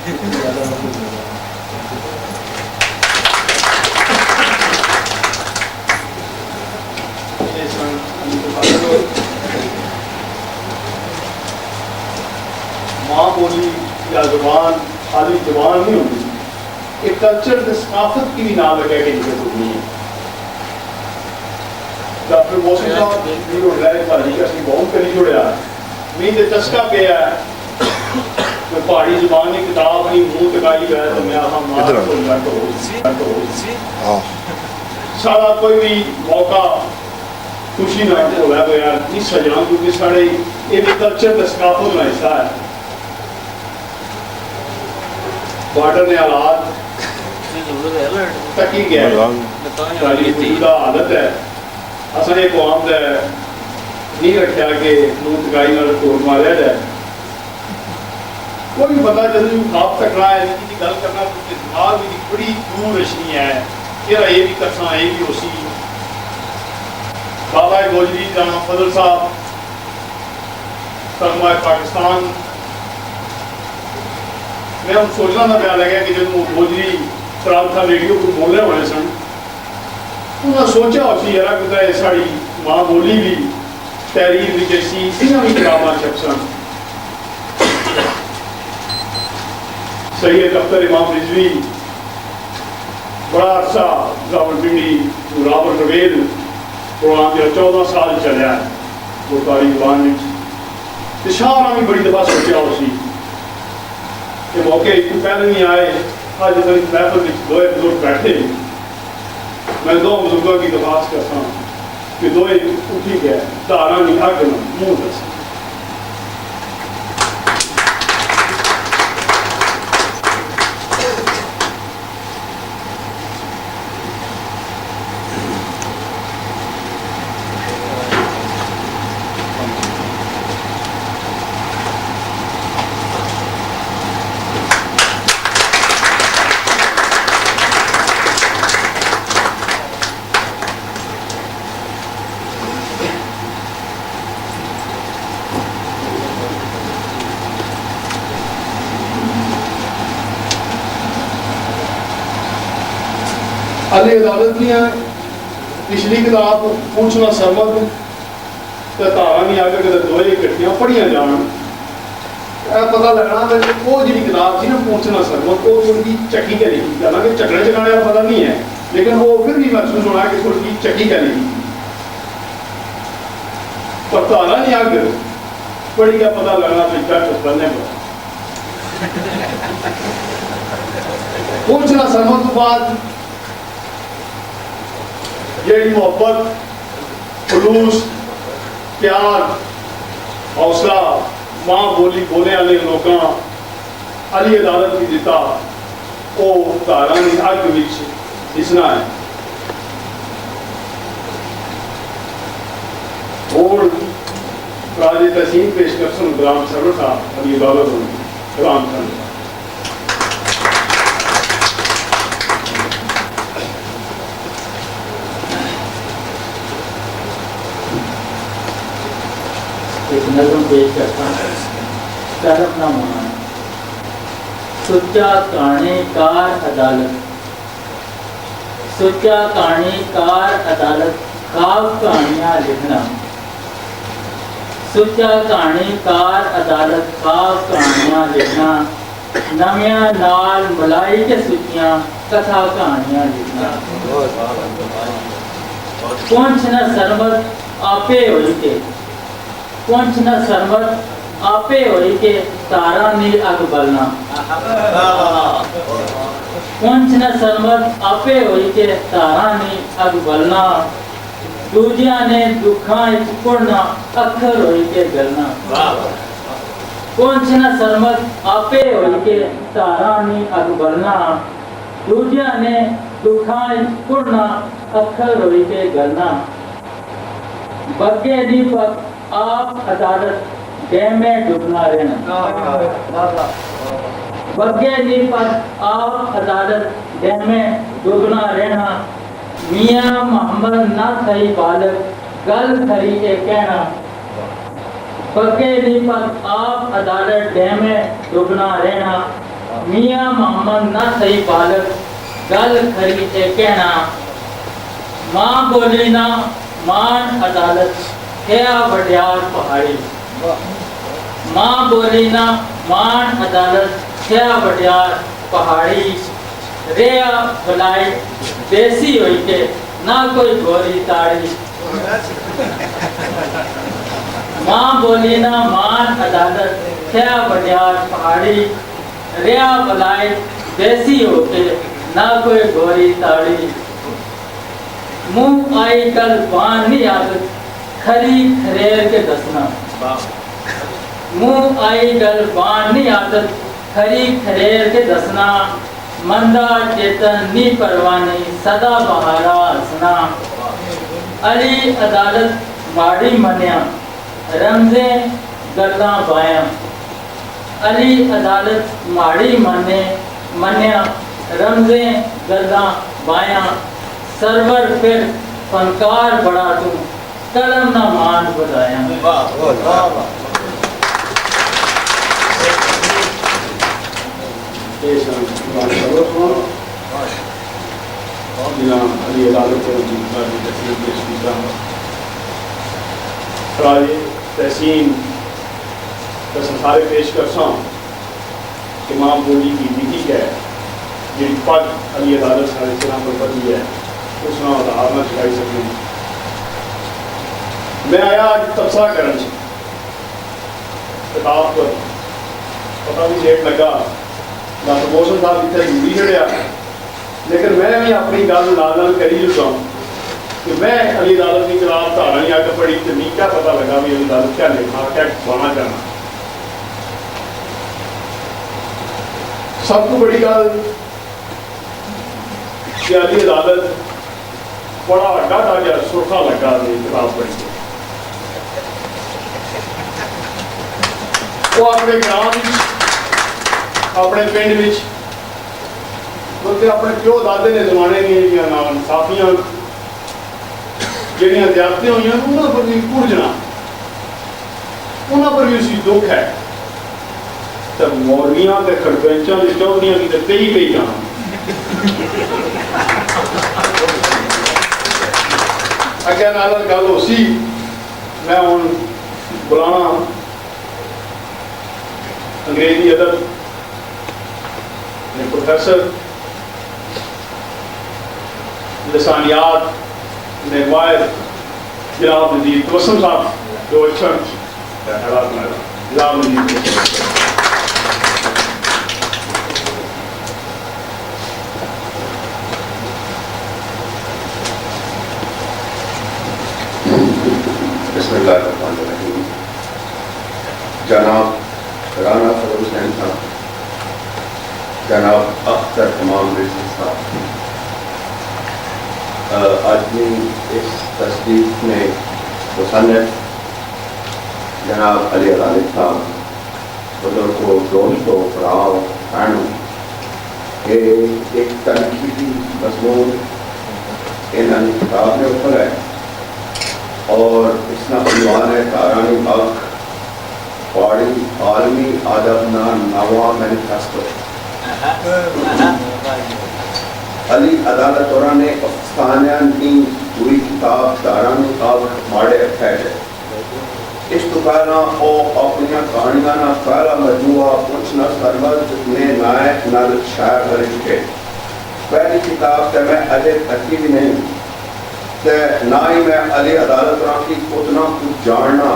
माँ बोली या जुबान खाली जुबान नहीं होती, एक कल्चर सकाफत की भी नाम लगे कि जरूरत होनी है। डॉक्टर मोहसिन साहब जी हो रहा है भाजी का सी बहुत करी जुड़िया मी ते चस्का पे है मैं पहाड़ी जुबान की किताब नहीं मुंह तकाई है तो मैं हम सारा कोई भी मौका खुशी ना होगा तो यार नहीं सजना, क्योंकि साढ़े ये भी कल्चर सकाफत का हिस्सा है। बॉर्डर ने हालात तकी गया हालत है असा एक कौम का नहीं रखा कि मुंह तकाई तोड़ मारिया जाए। कोई पता जब खाब टकरा है गल करना दिमाग की बड़ी दूर रशनी है कि ये भी करना ये भी उसी बाबा गोजरी राणा फजल साहब सरमाए पाकिस्तान मैं हम सोचना था प्यार लगे कि जब गोजरी प्रार्थना रेडियो को बोलने वाले सन उन्हें सोचा उसी यार कि साड़ी माँ बोली भी तहरीर भी जैसी इन्हें भी किताबां छपसन। सैयद अख्तर इमाम रिजवी बड़ा अरसा रावलपिंडी रावल रवेल प्रोग्राम जो 14 साल चलिया है गुरदारी जुबान में शाहरा भी बड़ी दफा सोचा उसी के मौके एक पहले नहीं आए। आज तक महफल में दो बुजुर्ग बैठे मैं दो बुजुर्गों की दरखास्त करता हूँ कि दो उठी गए धारा नहीं अग मुंह दस। अली अदालत दियाँ पिछली किताब पूछना सरमत धारा नहीं आगे कदम दो इकट्ठियां पढ़िया जान पता लगना वो जी किताब थी ना पूछना सरमत वो थोड़ी चक्की क्या लिखी हालांकि झगड़े चकाने का पता नहीं है लेकिन वो फिर भी महसूस होना कि थोड़ी चक्की क्या लिखी पर धारा नहीं आगे पढ़ी क्या पता लगना बनने पर पूछना सरमत तो बाद ये मोहब्बत खुलूस प्यार हौसला माँ बोली बोलने वाले लोगों अली अदालत की दिता वो धारा ने अग विच दिसना है। और राजे तहसीन पेश करसन गुलाम सरवर साहब अली अदालत गुलाम सरवर नज़म पेश करता तरफनामा सुच्चा कहानीकार अदालत सुच्चा कहानीकार अदालत खाब कहानियाँ लिखना सुच्चा कहानीकार अदालत खाब कहानियाँ लिखना नमिया नाल मलाई के सुचियाँ कथा कहानियाँ लिखना कौन न सरमत आपे होई के कौन न सरमत आपे होई के तारा नील अग बलना कौन न सरमत आपे होई के तारा नील अग बलना दूजिया ने दुखा पुड़ना अखर होई के गलना कौन न सरमत आपे होई के तारा नील अग बलना दूजिया ने दुखा पुड़ना अखर होई के गलना बगे दीपक आप अदालत डैम में डूबना रहना बगे दीपक आप अदालत डैम में डूबना रहना मियाँ मोहम्मद ना सही बालक गल खरी ए कहना बगे दीपक आप अदालत डैम में डूबना रहना मियाँ मोहम्मद न थई बालक गल खरी ए कहना माँ बोली ना मान अदालत क्या वड्यार पहाड़ी माँ बोली ना मान अदालत क्या वड्यार पहाड़ी रेया भलाई देसी होई के ना कोई गोरी ताड़ी माँ बोली ना मान अदालत क्या वड्यार पहाड़ी रेया भलाई देसी होके ना कोई गोरी ताड़ी मुंह आई कल बान नहीं आदत खरी खरेर के दसना मुंह आई कल बान नहीं आदत खरी खरेर के दसना मंदा चेतन नी परवानी सदा बहारा हसना अली अदालत माड़ी मनिया रमजे गल्ला बाया अली अदालत माड़ी मने मनिया रमजे गल्ला बाया सरवर फिर फनकार बड़ा तू कलम ना मान बजाया तहसीन सारे पेश कर इमाम बोली की विधि है जी पद अली अदालत सारे सिरा पर बदी है उसना आधार ना चलाई सकूँ मैं आया आज तबसरा करन किताब पर पता भी लेट लगा डॉक्टर मोहसन साहब इतने जरूरी छड़िया लेकिन मैं भी अपनी गल नाल करी चुका कि मैं अली अदालत की किताब धारा नहीं आगे पढ़ी तो नहीं क्या पता लगा भी अली अदालत क्या लिखा क्या बना करना सब तो बड़ी गल कि अली अदालत बड़ा डाटा जहा सुरखा लगा किताब पढ़ी वो अपने ग्राम अपने पिंड क्योंकि अपने प्यो दादे ने जमाने इंसाफियां जड़ियाँ ज्यादतियां हुई उन्होंने पर भी पुरजना उन्होंने पर भी उसी दुख है तो मौलवियां के खड़बेंचा की चौधरियां की तो कई कई जाना अगर नाल गल हो सी मैं हुण बुलाना अंग्रेजी अदब प्रोफेसर लसानियात रिवायत जनाब नजीर तबस्सुम साहब जो अच्छा जनाब नजीर बिस्मिल्लाहिर्रहमानिर्रहीम जनाब राना फजल हुसैन साहब जनाब अख्तर इमाम रिजवी साहब आज की इस तस्दीक में मुसन्निफ जनाब अली अदालत साहब बुजुर्गों दोस्तों भराओं बहनों ये एक तनकीदी मजमून इन किताब के ऊपर है और इसका उन्वान है तारानी हक पौड़ी आलमी आदब ना नवा मैनिफेस्टो अली अदालत ने पाकिस्तान की पूरी किताब तारानी हक माड़े रखा है इस तो पहला वो अपनी कहानियां ना पहला मजमुआ कुछ न सरबत ने नायक नल शायर कर चुके पहली किताब से मैं अजय थकी भी नहीं ना ही मैं अली अदालत की उतना कुछ जानना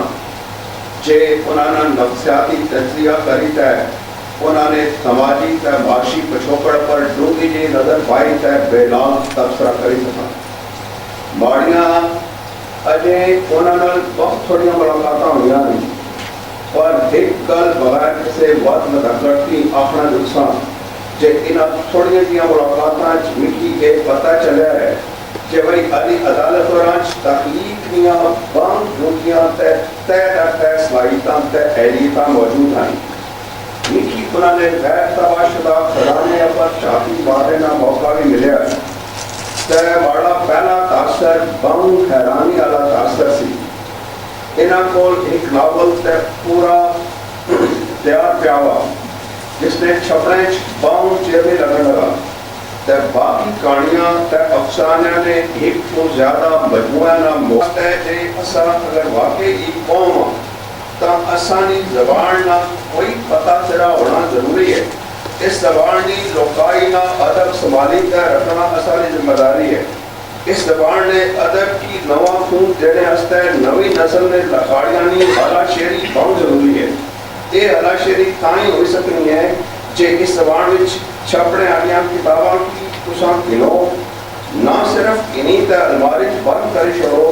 जे उन्होंने नफ्सियाती तजिया करी है उन्होंने समाजी तय माशी पिछोकड़ पर डूंगी जी नजर पाई तय बेलान तबसरा करी सका माड़ियां अजे उन्होंने बहुत थोड़िया मुलाकात हुई नहीं पर एक गल बगैर किसी वत करती अपना जुस्सा जे इन थोड़िया जी मुलाकात मिकी के पता चलिया है कि भाई अली अदालत तकलीफ दियाँ बंद ड्यूटियां तय तय सलाहियत तय एहलियत मौजूद हैं मिकी उन्होंने गैर तबाशुदा खजाने पर शादी बारे का मौका भी मिले तय बड़ा पहला तासर बंग हैरानी वाला तासर सी इन्हों को एक नावल तय पूरा तैयार पिया हुआ जिसने छपड़े बाहू चेहरे लगन लगा ते बाकी कहानियां ते अफसानियां ने एक तो ज्यादा मजमूआ ना मोहत है जे असा अगर वाकई एक कौम ता असानी जबान ना कोई पता चला होना जरूरी है। इस जबान की लोकाई ना अदब संभाली कर रखना असानी जिम्मेदारी है। इस जबान ने अदब की नवा खून देने वास्ते नवी नस्ल ने लखाड़ियां नी हलाशेरी बहुत जरूरी है। ये हलाशेरी ताई हो सकनी है जे इस जबान विच छपने वाली किताबां की तुसां गिनो ना सिर्फ इन्हीं ते अलमारी बंद कर छोड़ो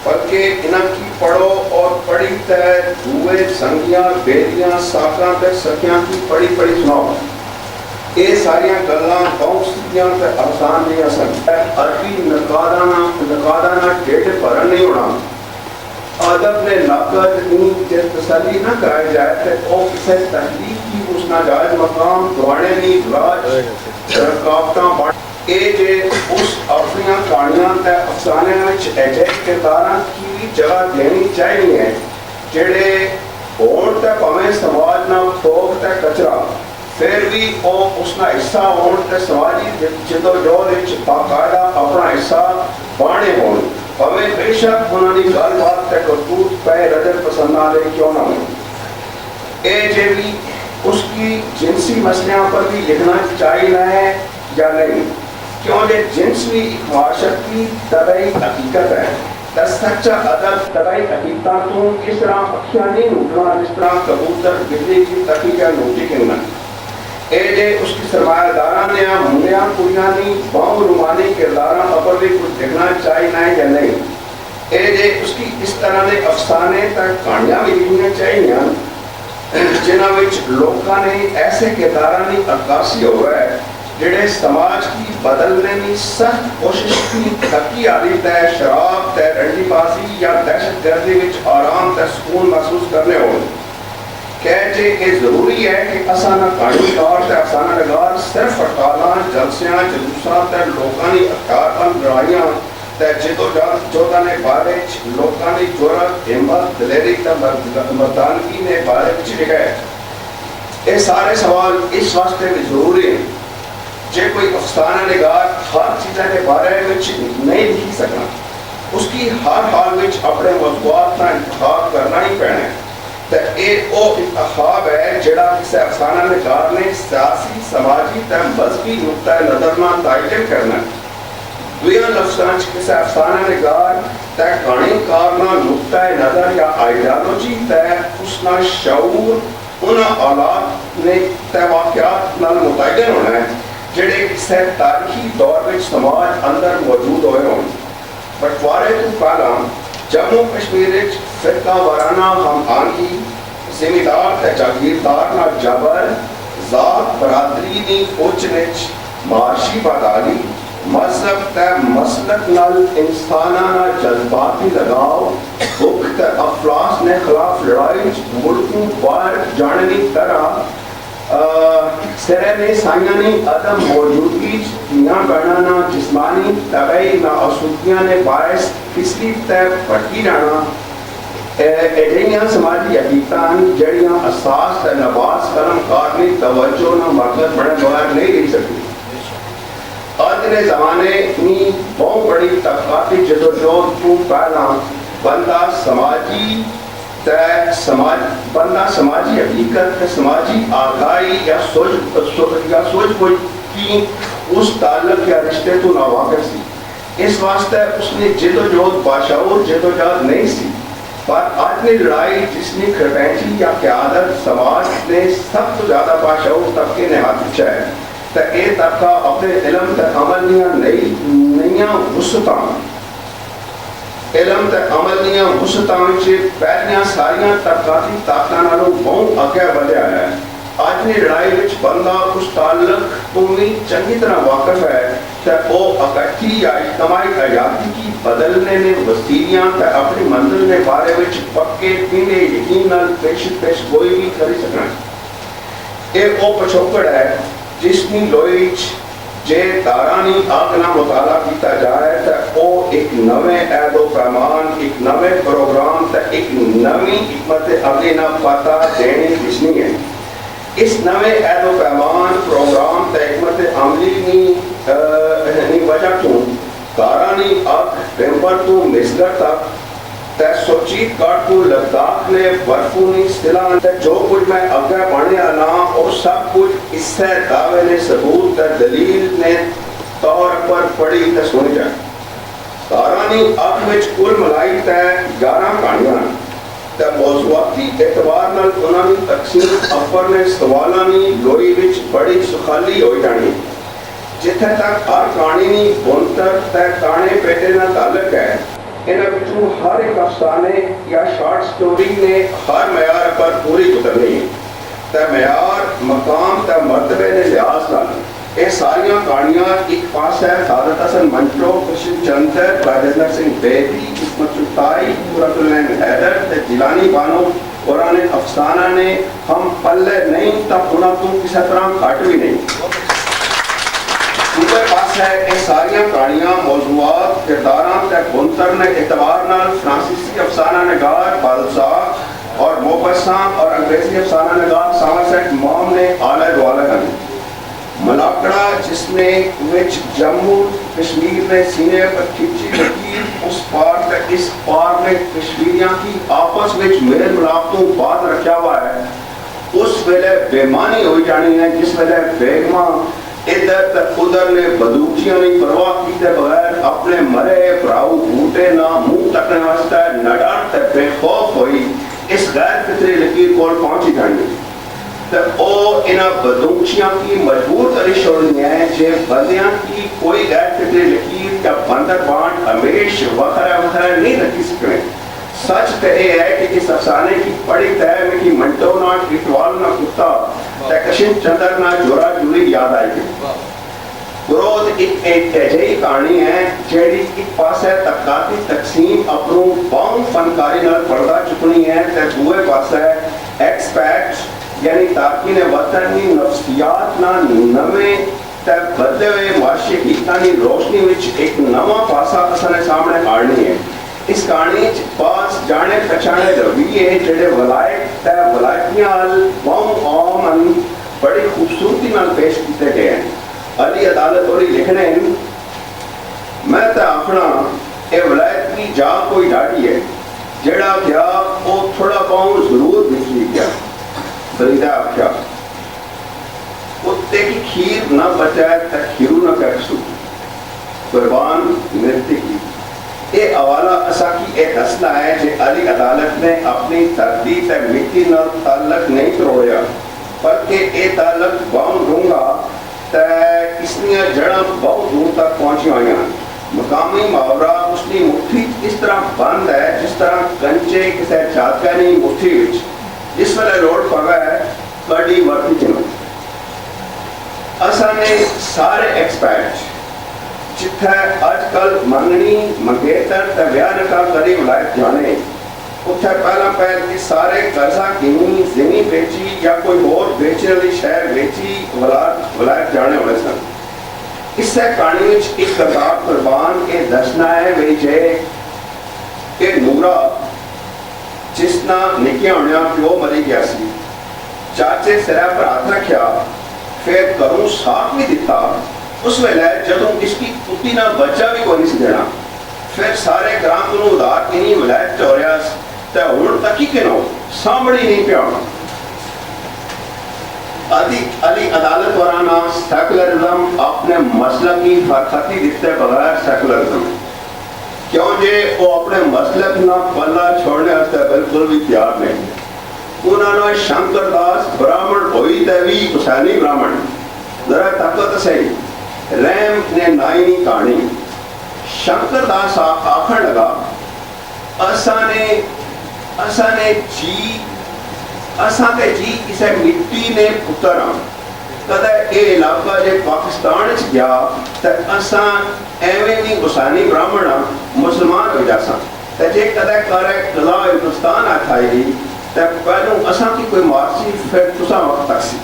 बल्कि इन्हां की पढ़ो और पढ़ी ते दुए संगियां बेलियां साकां ते सखियां की पढ़ी पढ़ी सुनाओ। ये सारियां गल्लां बहुत सीधियां ते आसान नहीं सन। अरबी नकादाना ढेड भरन नहीं होना। अदब ने लागत जे तसली ना कराई जाए तो वो किसी तहरीक की उस नाजायज मकाम दवाने नी राज रकावटां बढ़ ए जे उस अपनी कहानियां ते अफसाने विच ऐसे किरदारां की जगह देनी चाहिए जेड़े होण ते भावें समाज ना थोक ते कचरा फिर भी वो उसका हिस्सा होण ते समाजी जदोजहद विच बाकायदा अपना हिस्सा बाणे होण भावें बेशक उन्होंने गलबात ते करतूत पे रजत पसंद आले क्यों ना हो। ए जे भी उसकी जिनसी मसलियां पर भी लिखना चाहिए है या नहीं, क्यों जे जिन्स भी एक माशरत की तबई हकीकत है। सच्चा अदब तबई हकीकत तो इस तरह अखियां नहीं नूटना जिस तरह कबूतर बिजली की तकी का नोटी गिनना। ए जे उसकी सरमायादारा ने मुंडिया कुड़ियां नी बाहु रुमानी किरदारा अपर भी कुछ देखना चाहिए ना या नहीं। ए जे उसकी इस तरह ने अफसाने तक कहानियां भी लिखनी चाहिए जिन्हां विच लोकां ने ऐसे किरदारा नी अक्कासी हुआ है जेड़े समाज की बदलने की सख्त कोशिश की तकी आदि तय शराब तय रंडीबाजी या दहशत गर्दी विच आराम तय सुकून महसूस करने हो। कहते ये जरूरी है कि असा ना कहानीकार ते अफसाना नगार सिर्फ हड़तालां जलसियां जलूसां ते लोकां दी हथियारबंद लड़ाइयां ते जोधा ने बारे लोकां दी जुर्रत हिम्मत दिलेरी ते मर्दानगी ने बारे विच लिखा है। ये सारे सवाल इस वास्ते भी जरूरी है जे कोई अफसाना निगार हर चीज़ के बारे में नहीं लिख सकना उसकी हर हाल में अपने मौजूद का इंतखाब करना ही पैना है। तो ये वो इंतखाब है जिहड़ा किसी अफसाना निगार ने सियासी समाजी ते मजहबी नुक्ता नज़र ना तायन करना। दुनिया लफ्ज़ां किसी अफसाना निगार ते कहानीकार ना नुक्ता नज़र या आइडियालॉजी ते उसना शऊर उन हालात ने ते वाक़यात नाल मुतयन होना है जेड़े किसी तारीखी दौर में समाज अंदर मौजूद होए होण। बंटवारे तो पहला जम्मू कश्मीर फिरका वाराना हम आंगी जिमीदार ते जागीरदार ना जबर जात बरादरी नी उच्च नीच माशी बदाली मजहब ते मसलक नाल इंसाना ना जज्बाती लगाव भुख ते अफलास ने खिलाफ लड़ाई मुल्कों बाहर जाने तरह सिरे ने साइयानी अदम मौजूदगी दुनिया बढ़ाना जिस्मानी तबई ना आसूदियां ने बायस किसी तय भटकी जाना एडियां समाजी हकीकतां जड़ियां असास ते नवाज कलम कारनी तवज्जो ना मकसद बड़े बगैर नहीं रह सकती। आज के ज़माने में बहुत बड़ी तबकाती जदोजहद को पहला बंदा समाजी हकीकत समाजी आगाही या सोच कोई की उस ताल्लुक या रिश्ते तो नावाकिफ सी। इस वास्ते उसने जिदोजहद बाशऊर जिदोजहद नहीं सी। पर आज की लड़ाई जिसने खरपैंची या क़यादत समाज ने सब तो ज़्यादा बाशऊर तबके ने हाथ खींचा है तो ये तबका अपने इलम ते अमल दियां नईयां वुसतां इलम ते अमल दियां वुसतां विच पहलियां सारियां तबकाती ताकतां नालों बहुत अगे बढ़िया है। आज की लड़ाई विच बंदा उस ताल्लुक तो भी चंगी तरह वाकिफ है तो वो इकट्ठी या इज्तमाई आज़ादी की बदलने ने वसीलियां ते अपनी मंजिल के बारे में पक्के पीने यकीन नाल पेश गोई भी करी सकना। ये वो पिछोकड़ है जिसकी लोई जे दारानी आगना मुताला किया जाए तो वो एक नवे ऐदो पैमान एक नवे प्रोग्राम तो एक नवी हिकमत अमली ना पता देने दिसनी है। इस नवे ऐदो पैमान प्रोग्राम ते हिकमत अमली नी वजह तू कारानी अख पेंपर तू मिसर तक ते सोची काट तू लद्दाख ने बर्फूनी सिला ते जो कुछ मैं अगे पढ़ने आना और सब कुछ इससे दावे ने सबूत ते दलील ने तौर पर पढ़ी ते सुनी जाए। कारानी अख विच कुल मलाई ते 11 कहानियां ते मौजूआती एतबार नाल उन्हां दी तकसीम अपर ने सवालां नी लोई विच बड़ी सुखाली हो जानी। जिथे तक हर कहानी नी बुनतर ते काने पेटे नाल ताल्लुक है, इन्हां विचों हर एक अफसाने या शॉर्ट स्टोरी ने हर मयार पर पूरी उतरनी ते मयार मकाम ते मर्तबे ने लिहाज नाल ये सारियां कहानियां एक पास है सादत हसन मंटो, कृष्ण चंद्र, राजेंद्र सिंह बेदी, किस्मत चुगताई, कुरतुल्लैन हैदर ते जिलानी बानो और अफसाना ने हम पल्ले नहीं तब उन्हें तुम किसी तरह घट भी नहीं। उनके पास है ये सारियां कहानियां मौजूआत किरदारां ते बुनतर ने एतबार नाल फ्रांसीसी अफसाना नगार बादशाह और मोहब्बसां और अंग्रेजी अफसाना नगार समरसेट मॉम ने आले दुआले हैं। मलाकड़ा जिसमें विच जम्मू कश्मीर ने सीने पर खिंची लकीर उस पार तक इस पार में कश्मीरियां की आपस में मेल मिलाप तो बात रखा हुआ है, उस वेले बेमानी हो जानी है जिस वेले बेगमा इधर तक उधर ने बंदूकियां नहीं परवाह किए बगैर अपने मरे भराऊ बूटे ना मुंह तकने वास्ते नडर ते बेखौफ हुई इस गैर फितरी लकीर को पहुंची जानी। तो ओ इन्हां बंदूकियां की मजबूर करी छोड़नी है जे बंदियां की कोई गैर फितरी लकीर या बंदर बांट हमेश वखरा वखरा नहीं रखी सकते। सच तो यह है कि इस अफसाने की बड़ी तय में कि मंटो ना इटवाल ना कुत्ता ते कृष्ण चंद्र ना जोरा जुली याद आएगी। क्रोध एक ऐसी कहानी है जेड़ी एक पासे तबकाती तकसीम अपनों बाउंड फनकारी नाल पर्दा चुकनी है ते दूए पासे एक्सपैक्ट यानी ताकि ने वतनी नफ्सियात ना नवे ते बदले हुए माशे की तानी रोशनी विच एक नवा पासा असने सामने आनी है। इस कहानी पास जाने पहचाने रवैये जेड़े वलायत ते वलायतियां आम बड़ी खूबसूरती नाल पेश किए गए हैं। अली अदालत और लिखने मैं तो आखना ये वलायत की जा कोई डाड़ी है जेड़ा क्या वो थोड़ा बहुत जरूर निकली गया। फरीदा आख्या कुत्ते की खीर न बचाए तक खीरू न करसू कुर्बान मृत्यु की। ये हवाला असा की एक हसना है जे अली अदालत ने अपनी तरदीद मिट्टी न ताल्लुक नहीं तोड़िया बल्कि ये ताल्लुक बहुत डूंगा ते इसलिए जड़ा बहुत दूर तक पहुंची हुई। मकामी मुहावरा उसकी मुट्ठी इस तरह बंद है जिस तरह कंचे किसी चादकानी मुट्ठी विच जिस वेले लोड़ पवे है कड़ी वर्ती जिनो। असा ने सारे एक्सपर्ट जिथे अजकल मंगनी मंगेतर ते ब्याह निकाह करी वलायत जाने उथे पहला पहल की सारे कर्जा किनी ज़मीन बेची या कोई और बेचने वाली शहर बेची वलायत जाने वाले सन। इससे कहानी एक किरदार कुर्बान के दसना है वे जे के नूरा जिसना निक्किया होने प्यो मरी गया सी चाचे सिरा पर हाथ रखा फिर घरों साथ भी दिता। उस वेले जदों इसकी कुत्ती ना बच्चा भी कोई नहीं देना फिर सारे ग्राम को उधार किनी वलायत चोरिया ते हुण तक ही किनो सामड़ी नहीं पिया। अली अदालत वराना सेकुलरिज्म अपने मसलब की फरखती दिखते बगैर सेकुलरिज्म क्यों जे वो अपने मसलब ना पल्ला छोड़ने वास्ते बिल्कुल भी तैयार नहीं। उन्होंने शंकर दास ब्राह्मण होई देवी हुसैनी ब्राह्मण जरा ताकत सही रैम ने नाई कहानी शंकर दास आखन लगा असा ने जी किसी मिट्टी ने पुत्र कदे ये इलाका जे पाकिस्तान च गया तो असा एवं भी हुसैनी ब्राह्मण मुसलमान हो जासा ते जे कदे करे कला हिंदुस्तान आथाई तो पहलू असा की कोई मारसी फिर तुसा वक्त तक सी।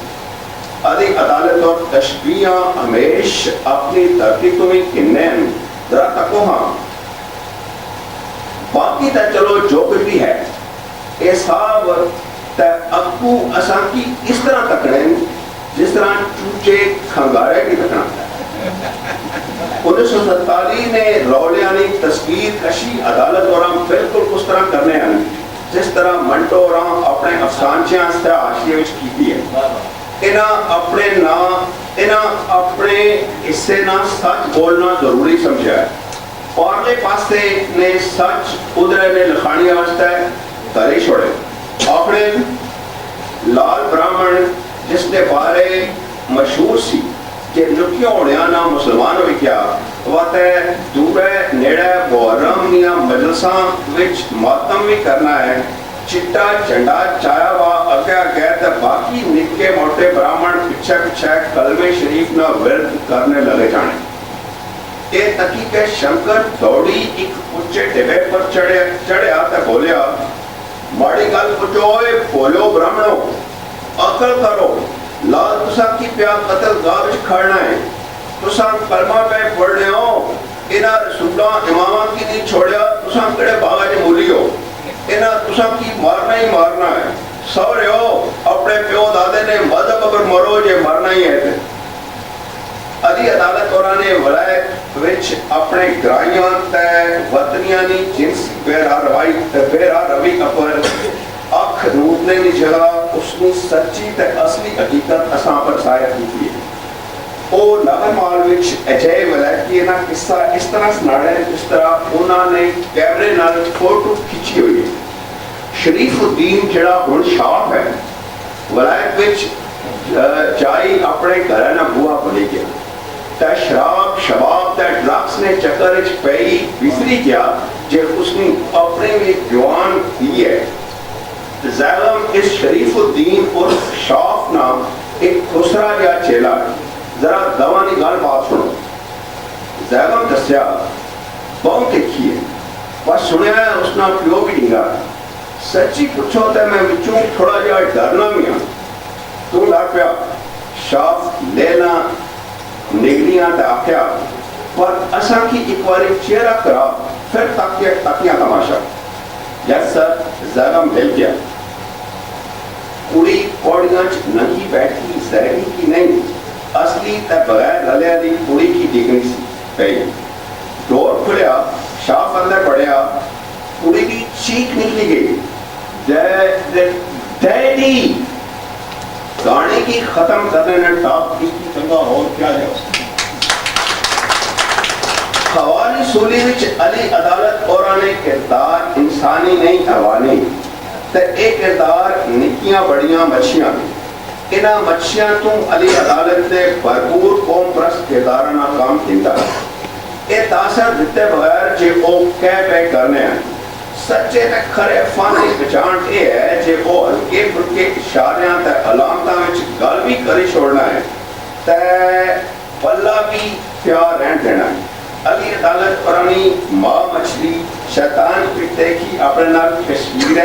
आदि अदालत और तशबीह हमेश अपनी धरती को भी किन्ने जरा तको। हाँ बाकी तो चलो जो कुछ भी है ये सब ते अक्कू असा की इस तरह तकने जिस तरह चूचे खंगारे की तकना। 1947 ने रौलियानी तस्वीर कशी अदालत और बिल्कुल उस तरह करने आनी जिस तरह मंटो और अपने अफसानचियां से हाशिए विच कीती है। इना अपने ना इना अपने हिस्से ना सच बोलना जरूरी समझा है। पारले पासे ने सच उधर ने लखानी वास्ते करे छोड़े। अपने लाल ब्राह्मण जिसके बारे मशहूर सी कि लुकिया होने ना मुसलमान हो क्या वह दूरे नेड़े मुहर्रम या मजलसा विच मातम भी करना है। चिट्टा झंडा चाया वा अगे अगे तो बाकी निक्के मोटे ब्राह्मण पिछे पिछे कलमे शरीफ न विरद करने लगे जाने। ये तकी के शंकर दौड़ी एक उच्चे टिबे पर चढ़िया तो बोलिया माड़ी गल पुछो बोलो ब्राह्मणों अकल करो लाल तुसा की प्यार कतल गाव खड़ना है तुसा कलमा पे पढ़ने हो इना रसूला इमामा की नहीं छोड़िया तुसा कड़े बागा जे मूलियो इना तुसा की मारना ही मारना है सौरे हो अपने प्यो दादे ने मजहब अगर मरो जे मरना ही है। अली अदालत और ने वलायत विच अपने ग्राहियां ते वतनियां नी जिन्स बेरा रवि अपर अख नूतने की जगह उसकी सच्ची ते असली हकीकत असां पर सायद की है। ओ नगरमाल विच अजय वलैती ना किस्सा इस तरह सुनाया जिस तरह उन्होंने कैमरे नाल फोटो खिंची हुई है। शरीफुद्दीन जड़ा हुण शाफ है वलायत विच जाई अपने घर ना बुआ बनी गया ते शराब शबाब ते ड्रग्स ने चक्कर विच पई बिसरी गया जे उसने अपने भी जवान की है। ज़ैगम इस शरीफुद्दीन और शाफ नाम एक खुसरा या चेला जरा दवानी गल बात सुनो। ज़ैगम दस्या बहुत देखी है पर सुनिया है उसना प्यो भी नहीं गा सच्ची पूछो तो मैं विचों थोड़ा जा डरना भी हाँ तू डर पिया शाफ लेना निगलियां ते आख्या पर असा की एक बार चेहरा करा फिर ताकिया तमाशा। यस सर ज़ैगम हिल गया। कुड़ी पौड़ियां नंगी बैठी जहरी की नहीं असली ते बगैर रलिया दी कुड़ी की डिगनी सी पई। डोर खुलिया शाफ अंदर बढ़िया कुड़ी की चीख निकली गई डैडी गाने की खत्म करने ने टॉप की चंगा और क्या है। हवाली सूली विच अली अदालत और ने किरदार इंसानी नहीं हवानी ते एक किरदार निक्कियां बड़ियां मच्छियां इना मच्छियां तू अली अदालत दे भरपूर कौम परस्त किरदार ना काम किया। ये तासर दिते बगैर जे ओ कह पे करने हैं सच्चे ते खरे फानी पहचान ये है जे ओ हल्के फुल्के इशारियां ते अलामतां विच गल भी करी छोड़ना है ते पल्ला भी प्यार रहन देना है। अली अदालत पुरानी माँ मछली शैतान पिटे की अपने नाल कश्मीर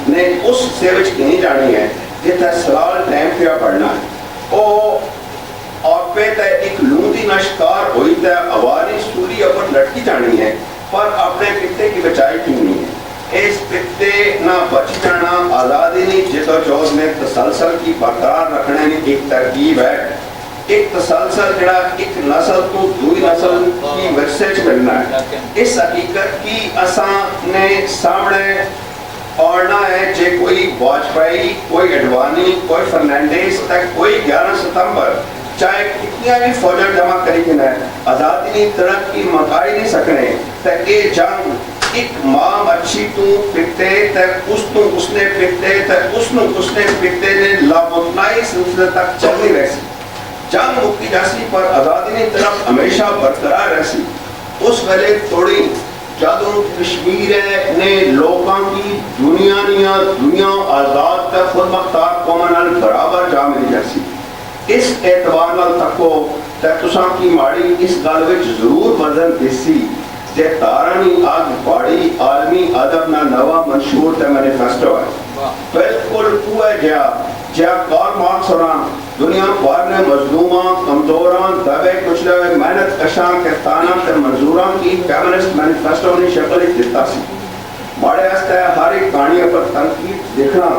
ने उस सेवच की जानी है जिथे सलाल टाइम पे पढ़ना है ओ आपे ते एक लूंदी ना शिकार हुई ते अवारी सूली अपन लटकी जानी है पर अपने पिते की बचाई क्यों नहीं है। इस पिते ना बच जाना आज़ादी नहीं जिदोजहद में तसलसल की बरकरार रखने की एक तरकीब है। एक तसलसल जड़ा एक नस्ल तो दूसरी नस्ल की विरसे मिलना है। इस हकीकत की असा ने सामने औरना है जे कोई वाजपेयी कोई अडवाणी कोई फर्नांडिस तक कोई 11 सितंबर चाहे कितनियां भी फौजा जमा करी ना आज़ादी नहीं तड़क की मकाई नहीं सकने तक ये जंग एक माँ मच्छी तू पिते तक उसने पिते तक उसने पिते ने लामुतनाई सिलसिले तक चलनी रही। जंग मुक्की जासी पर आज़ादी ने तरफ हमेशा बरकरार रही। उस वेले थोड़ी जादू कश्मीर ने लोगों की दुनिया आज़ाद तक खुद मुख्तार कौमन बराबर जा मिली जासी। इस एतबार नाल तको तुसा की माड़ी इस गल विच जरूर वजन देसी जे तारानी आग बाड़ी आलमी अदब ना नवा मंशूर ते मैनिफेस्टो है बिल्कुल हुआ गया जा कार्ल मार्क्स और दुनिया भर में मजलूमा कमजोरां दबे कुचले हुए मेहनत कशां कहताना ते मंजूरां की कम्युनिस्ट मैनिफेस्टो ने शक्ल दिता सी। माड़े वास्ते हर एक कहानी पर तनकीद देखना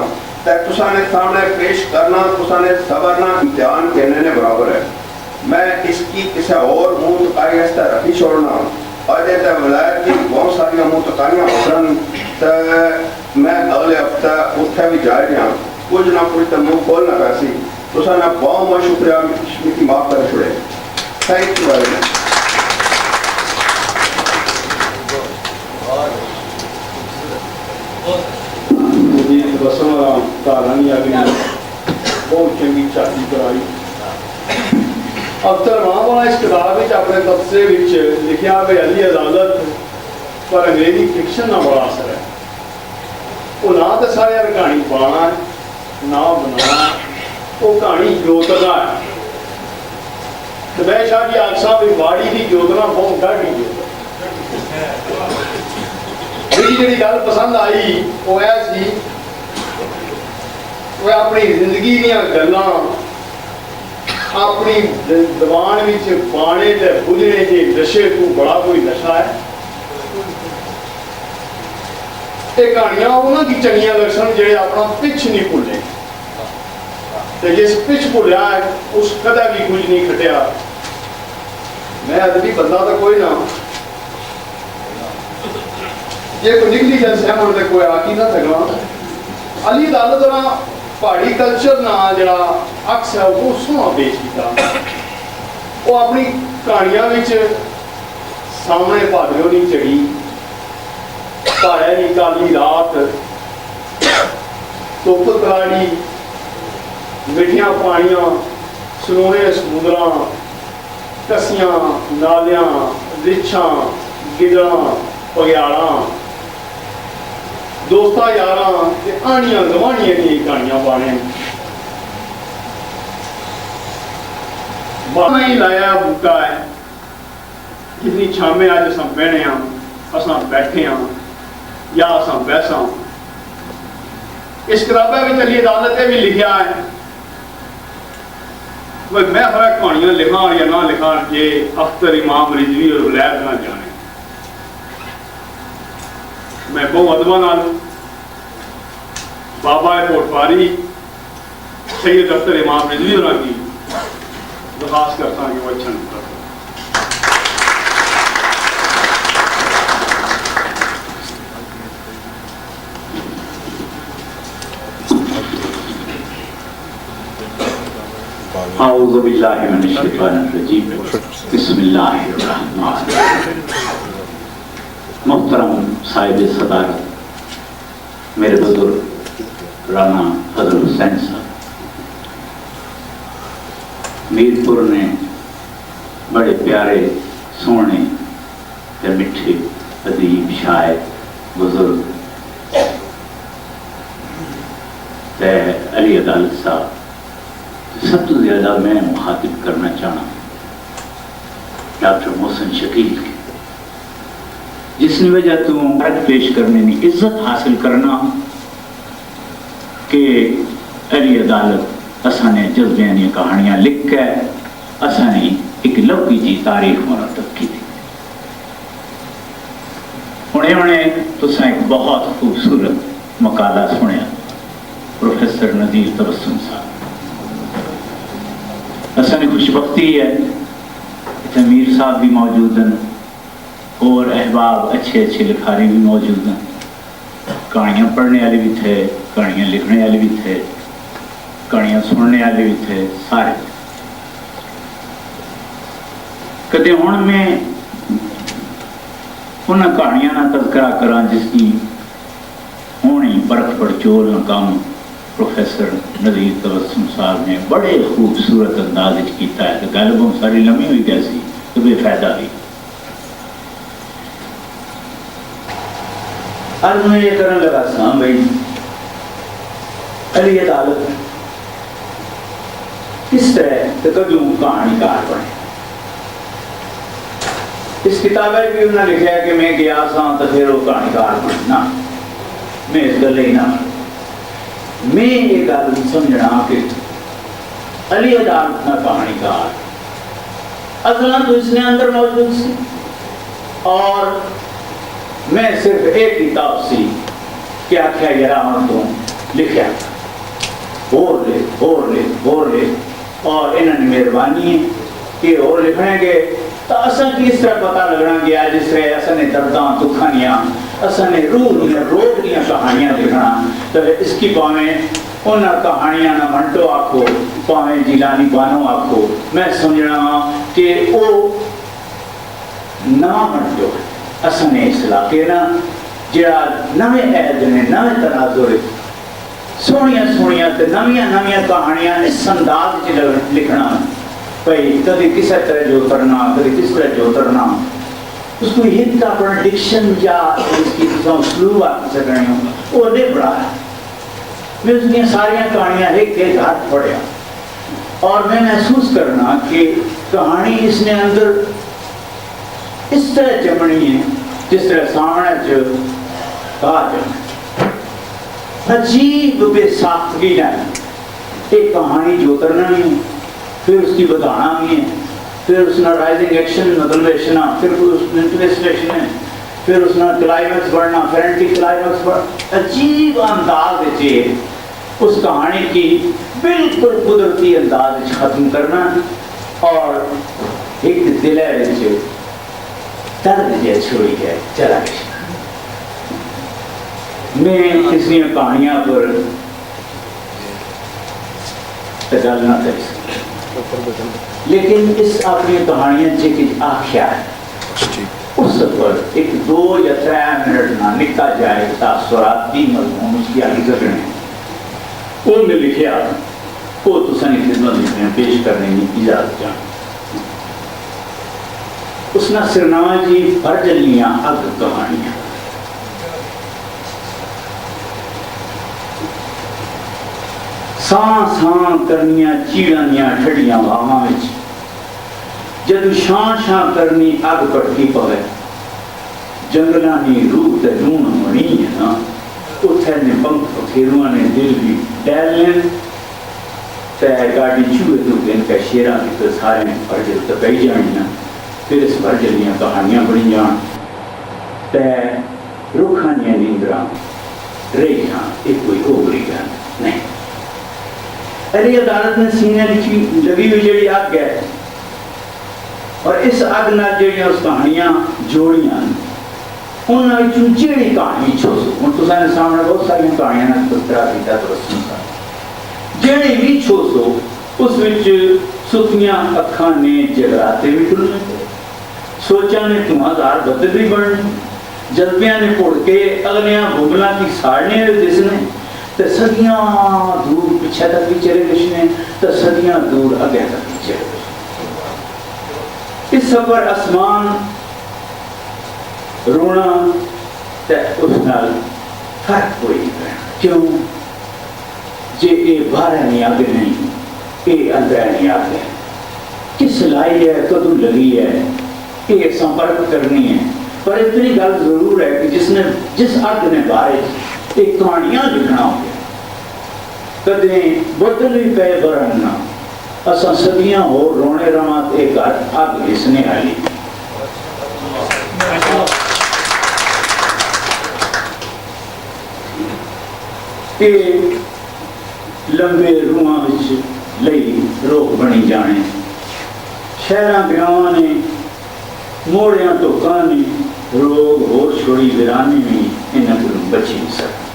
तुसाने सामने पेश करना, तुसाने सवरना इम्तिहान कहने ने बराबर है। मैं इसकी किसी और मुंह तकाई रखी छोड़ना अजे तो विलायत की बहुत सारी मुंह तकाइयां होसन तो मैं अगले हफ्ते उत्थे भी जा रहा कुछ ना कुछ तो मुंह खोलना पैसी। तुसाने बहुत बहुत शुक्रिया, मिकी माफ कर छोड़े। Thank you very much. बहुत चंगी चाटी कराई। अख्तर मामला इस किताब अपने तबसरे लिखा भी अली अदालत पर अंग्रेजी फिक्शन का बड़ा असर है। वो ना तो सारे कहानी पाना है ना बनाना, वो कहानी जोतना है। तो मैं शाह जी आखसा भी माड़ी की जोतना बहुत डाढ़ी जोतना जी गल पसंद आई वो है सी वो अपनी जिंदगी दियां गल्लां अपनी दबान विच पाने ते बुझने के नशे को बड़ा कोई नशा है। ये कहानियां उन्होंने की चंगियां लग जेड़े अपना पिछ नहीं भुले, ते जिस पिछ भुलिया है उस कदा भी कुछ नहीं खटिया। मैं अदबी बंदा तो कोई ना, ये कोई निकली जल सहमत तो कोई आकी ना सकना। अली अदालत ना पहाड़ी कल्चर ना जरा अक्स है वो सोहना पेश किया। वो अपनी कहानियां विच सामने भादरों नहीं चढ़ी, भाड़े नहीं काली रात, धुप कलाड़ी, मिठियां पानियां, सनोने समुद्रां, कसियां नालियां, रिछां, गिदड़ां, पग्याड़ां, दोस्तां यारां ते आनियां गवानियां दी कहानियां पाने। बाना ही लाया बूटा है, कितनी छामे अज असां बहने असां बैठे या असां बैसा। इस किताबा में अली अदालत भी लिखा है भाई मैं फर्क कहानियां लिखा या ना लिखा जे अख्तर इमाम रिजवी और वलैद ना जाने। मैं बहुत अदबा नाल बाबा कोटवारी सैयद अख्तर इमाम रिजवी होना की दरखास्त करता कि वो अच्छा नहीं करता। औज़ु बिल्लाहि मिनश शैतानिर रजीम। बिस्मिल्लाहिर्रहमानिर्रहीम। मोहतरम साहिब सदारत मेरे बुजुर्ग राना फजल हुसैन साहब, मीरपुर ने बड़े प्यारे सोहने ते मिठे अदीब शायर बुजुर्ग ते अली अदालत साहब, सब तो ज्यादा मैं मुखातिब करना चाहना डॉक्टर मोहसिन शकील के, जिसने वजह तू अर्ज पेश करने में इज्जत हासिल करना कि अली अदालत असाने जज्बियानी कहानियां लिख के असाने एक लौकी जी तारीख मुरतब की थी। हुणे तुसा एक बहुत खूबसूरत मकाला सुनिया प्रोफेसर नज़ीर तबस्सुम साहब। असानी खुशबख्ती है इतने मीर साहब भी मौजूद हैं और अहबाब अच्छे अच्छे लिखारी भी मौजूद हैं। कहानियाँ पढ़ने वाले भी थे, कहानियाँ लिखने वाले भी थे, कहानियाँ सुनने वाले भी थे, सारे। कदे हुण में उन्हें कहानियाँ ना तज़करा करा जिसकी होनी परख पड़चोल न काम प्रोफेसर नज़ीर तबस्सुम साहब ने बड़े खूबसूरत अंदाज किया है। तो गल बहुत सारी लम्मी हुई कैसी तो बेफायदा हुई। आज मैं ये करने लगा सा भाई अली अदालत किस तरह तो कभी कहानीकार बने। इस किताब में भी उन्होंने लिखा है कि मैं गया सा तो फिर वो कहानीकार बनना, मैं इस गल ही ना मैं ये गल समझना कि अली अदालत का कहानीकार असला तो इसने अंदर मौजूद सी और मैं सिर्फ एक किताब सी क्या क्या यरा तो लिखा होर ले और इन्होंने मेहरबानी है कि और लिखने के तो असा किस तरह पता लगना गया जिस तरह असने दर्दा दुखा दियाँ असने रूह दियाँ रोग दियाँ कहानियाँ लिखना तो इसकी पावें उन कहानियाँ ना मंटो आखो पावें जिलानी बानो आखो मैं समझना कि वो नवा मंटो असने इस इलाके ना जरा नवे ऐद ने नवे तनाजुर सोहनिया सोहनिया ते नवियां नवियां कहानियां इस अंदाज च लिखना भाई कभी किस तरह जो करना कभी किस तरह जो करना उसको हिंद का अपना डिक्शन या इसकी स्लूब आप सकते हो वो नहीं पढ़ा है मैं उसकी सारियां कहानियां एक हाथ पढ़िया और मैं महसूस करना कि कहानी इसने अंदर इस तरह जमनी है जिस तरह सामने जो कहा जमनी अजीब बेसाख्तगी है एक कहानी जो करना नहीं है फिर उसकी बताना भी है फिर उसना राइजिंग एक्शन मोटिवेशन फिर उसमें इंटरेस्टेशन है फिर उसना क्लाइमैक्स बढ़ना फिर एंटी क्लाइमैक्स बढ़ अजीब अंदाज है उस कहानी की बिल्कुल कुदरती अंदाज खत्म करना और एक दिल दर्द जे छोड़ी है चला मैं किसी कहानियां पर गल ना कर सकती लेकिन इस अपनी कहानियां जी आख्या है उस पर एक 2 या 3 मिनट ना निका जाए तासुराती मजमून उसकी आगे करने उन्हें लिखा वो तुसानी खिदमत में पेश करने की इजाजत चाह उसना सिरनामा जी फर्जलियां अग कहानियां सां करनिया चीड़ानियां ठड़ियां वावां विच जदों शां करनी अग पटकी पवे जंगलां दी रूह ते लूण बनी है ना उत्थे ने पंख फेरुआं ने दिल भी डैलन ते गाड़ी चूहे तो इनका शेरा की तो सारे फर्जल तो पई जानियां फिर इस फर्जलियां कहानियां बनी जान ते रूहानियां नींदरां रही जान एक कोई ओगरी गल नहीं अरे अदालत ने सीने की लगी हुई जी अग है और इस अग न जी उस कहानियां जोड़ियां उन्होंने जी कहानी छो सो हम तुसाने सामने बहुत सारी कहानियां ने तस्करा किया तो जी भी छो सो उस विच सुखियां अखां ने जगराते भी खुलने सोचा ने धुआंधार बदल भी बनने जज्बियां ने घुड़ के अगलियां भुगला की साड़ने दिसने तो सदियां दूर पीछे तक भी चले दिसने तो सदियां दूर आगे तक भी चले इस सफर आसमान रोना ते उस नाल फर्क कोई नहीं क्यों जे ये बाहर नहीं आगे नहीं ये अंदर नहीं आगे किस लाई है कदू लगी है ये संपर्क करनी है पर इतनी गल जरूर है कि जिसने जिस अग ने बारे एक कहानियां लिखना हो गया कदे बदल भी पे बरना असा सदियां हो रोने रवा एक अग इसने आली लंबे रूहां विच लई रोक बनी जाने शहर ब्याह ने मोड़िया धोखा ने रोग होर छोड़ी वीरानी भी इन्हों को बची नहीं सकती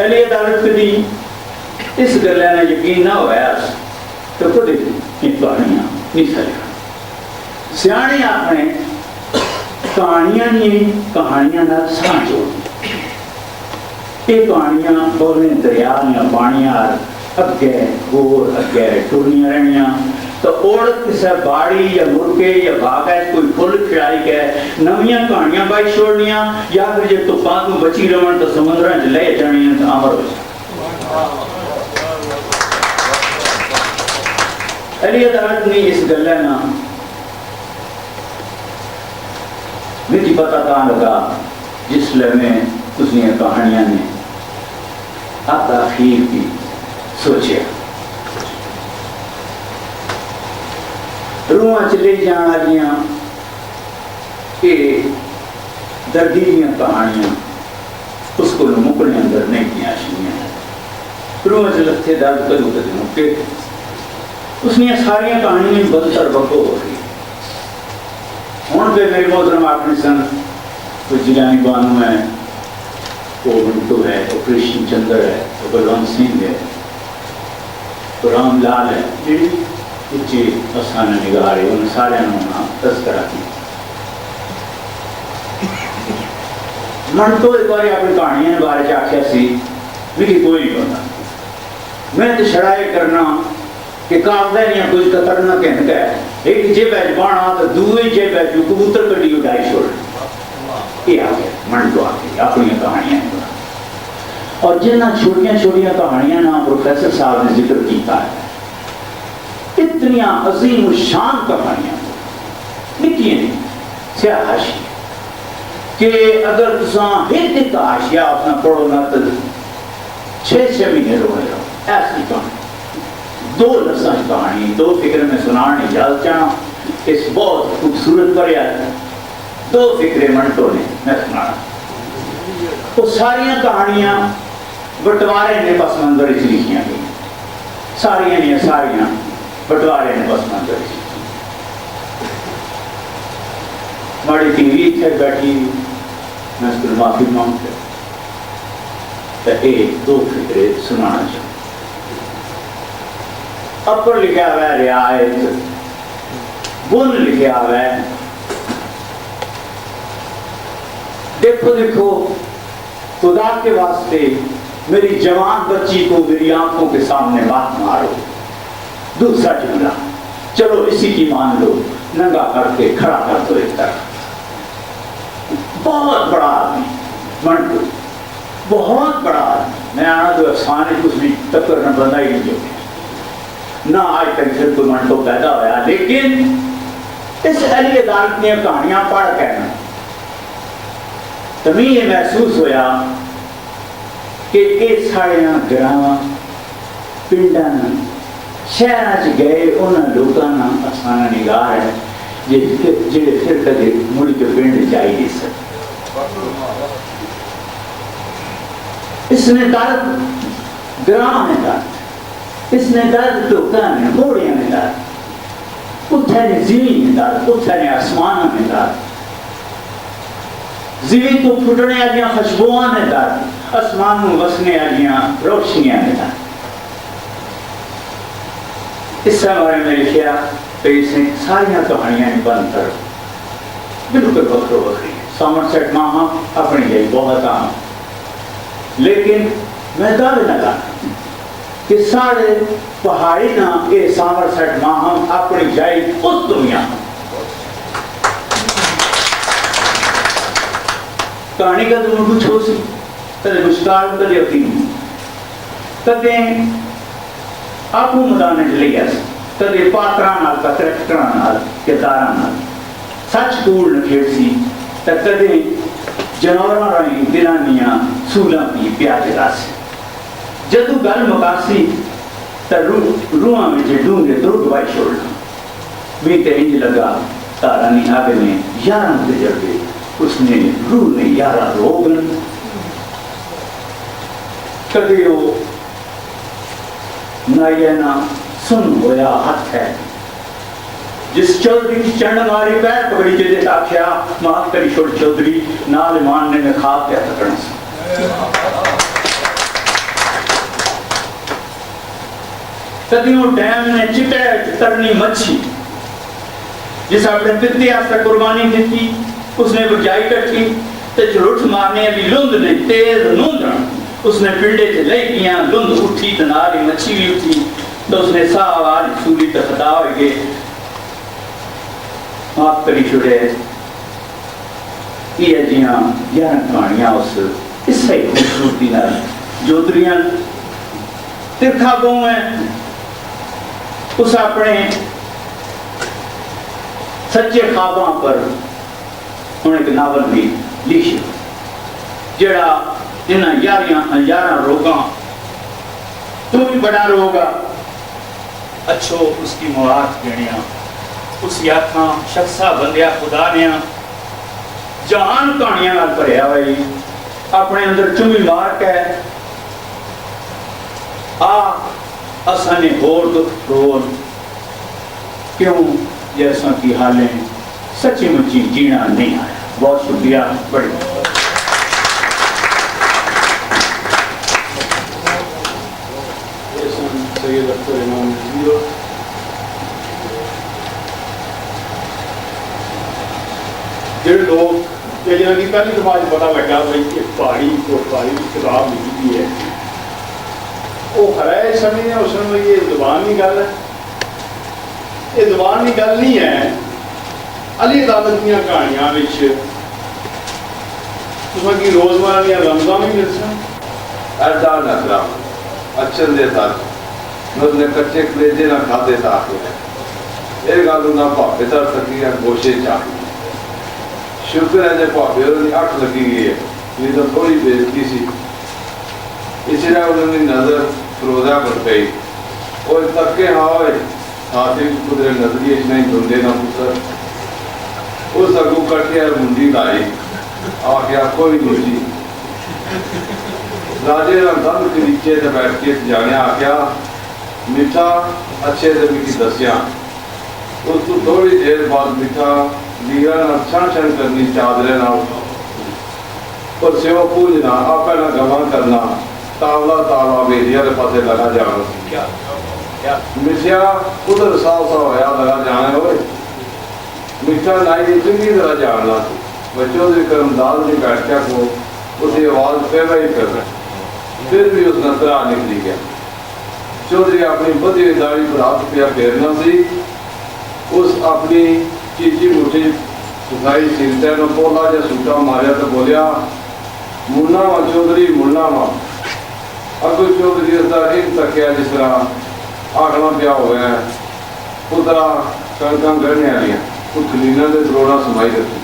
अली अदालत की इस गल ने यकीन ना होया तो खुद कहानियां नहीं सकता सियाने अपने कहानियां नहीं कहानियां का सां जोड़ ये कहानियां बोलने दरिया या पानियां अगे होर अगे टुरनियां रहनियां तो औरत किसी बाड़ी या मुर्गे या बाग है कोई फुल खिलाई के नवियां कहानियां बाई छोड़नियां या फिर जो तूफान को बची रहन तो समुद्र च ले जानियां तो अमर हो अली अदालत ने इस गल ना मुझे पता कहाँ लगा जिसले में उसने कहानियां ने अब आखिर की सोचा रूहां चले जाने वालियां दर्दी दियां कहानियां उसको मुकने अंदर नहीं किया रूह च लत्थे दर्द कदू कदू मुक्के उसने सारिया कहानियां बदतर बको हो गई हूँ तो मेरे मोहतरम आखने सन कोई जिलानी बानू है वो मिंटू है वो कृष्ण चंद्र है वो बलवंत सिंह है तो राम लाल है जी उच्ची असान निगाह रहे उन सारे तस्करा की मन तो एक बार अपनी कहानियों के बारे आख्या सी मुझे कोई नहीं पता मैं तो छड़ाए करना कि कागज या कुछ कतरना कहना है एक जेब बाणा तो दूसरी जेब कबूतर कटी उड़ाई छोड़ ये आ गया मन तो आ गई अपनी कहानियां और जिन्ना छोटिया छोटिया कहानियां ना प्रोफेसर साहब ने जिक्र किया है इतनी अजीम शान कहानियां निकी सियाहाशी कि अगर तुसा एक हाशिया अपना पढ़ो ना तो 6-6 महीने रोए रहो ऐसी कहानी 2 लफ्ज़ों की कहानी 2 फिक्र में सुनाने इजाजत चाहना इस बहुत खूबसूरत पढ़िया 2 फिक्रे मंटो ने मैं सुनाना वो सारिया कहानियां बंटवारे ने पस मंजर लिखिया गई सारिया ने सारिया बंटवारे ने पस मंजर माड़ी टीवी इतने बैठी मैं उसको माफी मांगते तो एक 2 फिक्रे सुनाना चाहूँ अपर लिखा हुआ है रियायत गुण लिखा हुआ है देखो देखो खुदा के वास्ते मेरी जवान बच्ची को मेरी आंखों के सामने बात मारो दूसरा जुमला चलो इसी की मान लो नंगा करके खड़ा कर दो एक तरफ बहुत बड़ा आदमी मंटू बहुत बड़ा आदमी मैं आना तो अफसाने कुछ भी टक्कर न बंदा ही नहीं ना आज तक फिर कोई मंटो पैदा होया लेकिन इस अली अदालत ने कहानियां पढ़ के तभी ये महसूस होया कि ये साढ़े ग्रां पिंडा शहर च गए उन्होंने लोगों ना असाना निगाह है जेड़े फिर कदे मुड़ के पिंड जा ही नहीं सकते इसने दर्द ग्रां में दर्द इसने दर्द लोगों ने मोड़िया में दर्द उठे ने जमीन में दर्द उठे ने आसमान में दर्द जमीन तो फुटने वाली खुशबुआ ने दर्द आसमान में वसने वाली रोशनियां ने दर्द इस बारे में लिखा तो इसने सारिया कहानियां बंद कर बिल्कुल वक्रो वक्री सॉमरसेट माहा अपनी लिए बहुत आम लेकिन मैं दावे लगा कि सारे पहाड़ी ना ये सॉमरसेट माहा अपनी जाए उस दुनिया कहानी का तो कुछ हो सी कदे मुस्कान कदे यकीन कदे आपू मुदाने लिया कदे पात्रा नाल करेक्टरा नाल किरदारा नाल सच कूड़ न खेड़सी तो कदे जानवरां राही दिलानियां सूलां की प्याज रस जदू गल मुकासी तो रूहां में डूंगे तो दवाई छोड़ना भी तो इंज लगा तारा नहीं आगे में 11 तजर्बे उसने रूह ने 11 रोगन कदे वो ना सुन होया हाथ है जिस चौधरी की चरण मारी पैर पकड़ी जे आख्या माफ करी छोड़ चौधरी नाल मान ने खा क्या तकना कदियों डैम ने चिटे तरनी मच्छी जिस अपने पिते आस्ते कुर्बानी दी उसने बुझाई कट्ठी ते झुठ मारने वाली लुंद ने तेज नूंदण उसने पिंडे से ले गया लुंद उठी तो नाली मच्छी भी उठी तो उसने सावाल सूली तो खता हो गए माफ करी छुड़े ये जियां 11 कहानियां उस इससे खूबसूरती ना जोतरियां तिरखा गाँव है उस अपने सच्चे ख्वाबों पर उन्हें एक नावल भी लिखी जड़ा इन्हें 11 रोगा तू भी बड़ा रोगा अच्छो उसकी मुराद गणिया उस याथा शख्सा बंदिया खुदा ने जहान कहानियां नाल भरिया भाई अपने अंदर चुमी मार के असा ने होर दुख रोल क्यों जैसा कि हालें सच्ची मुच्ची जीना नहीं आया। बहुत शुक्रिया। बड़ी सैयद अख्तर इमाम नज़ीर जेडे लोग जिन्हों की पहली दफा पता लगा भाई कि पहाड़ी कोटवाली किताब लिखी है वो हराए समय उस समय ये जुबान की गल है, ये जुबान की गल नहीं है। अली अदालत दी कहानियां की रोजमर्रा दी रमजान भी दसा ऐसा नखरा अच्छन दे तक उसने कच्चे कलेजे ना खाते साथ ये गल ना भापे तर सकी है गोशे चाहिए। शुक्र है जो भापे उन्होंने अख लगी गई है, नहीं तो थोड़ी बेइज्जती सी। इसलिए उन्होंने नजर फरोजा पर गई और तके हाँ हाथी कुदरे नजरिए नहीं धुंधे ना पुत्र उस अगू कटे और मुंडी लाई आख्या कोई नहीं। राजे का दंद के नीचे से बैठ के जाने आख्या मीठा अच्छे से मिकी दसिया। उस तो थोड़ी देर बाद मीठा लीरा ना छन छन करनी चादरे ना और सेवा पूजना आपे ना गवा करना तावला तावला बेलिया के पासे लगा जाना। मिठिया उधर साफ साफ होया लगा जाना हो। मीठा नाई चंगी तरह जानना बच्चों के कर्मदार की बैठक को उसकी आवाज पैदा ही कर रहे, फिर भी उस नजरा निकली गया। चौधरी अपनी बधी हुई दाढ़ी पर हाथ पिया फेरना सी, उस अपनी चीची मुठी सुखाई सिरते ने पोला या सूटा मारिया तो बोलिया मुन्ना वा चौधरी मुन्ना वा। अगो चौधरी उसका इन तकिया जिस तरह आखना पिया हो गया पुत्रा कणकां गढ़ने वाली तो खलीना के करोड़ा समाई रखी।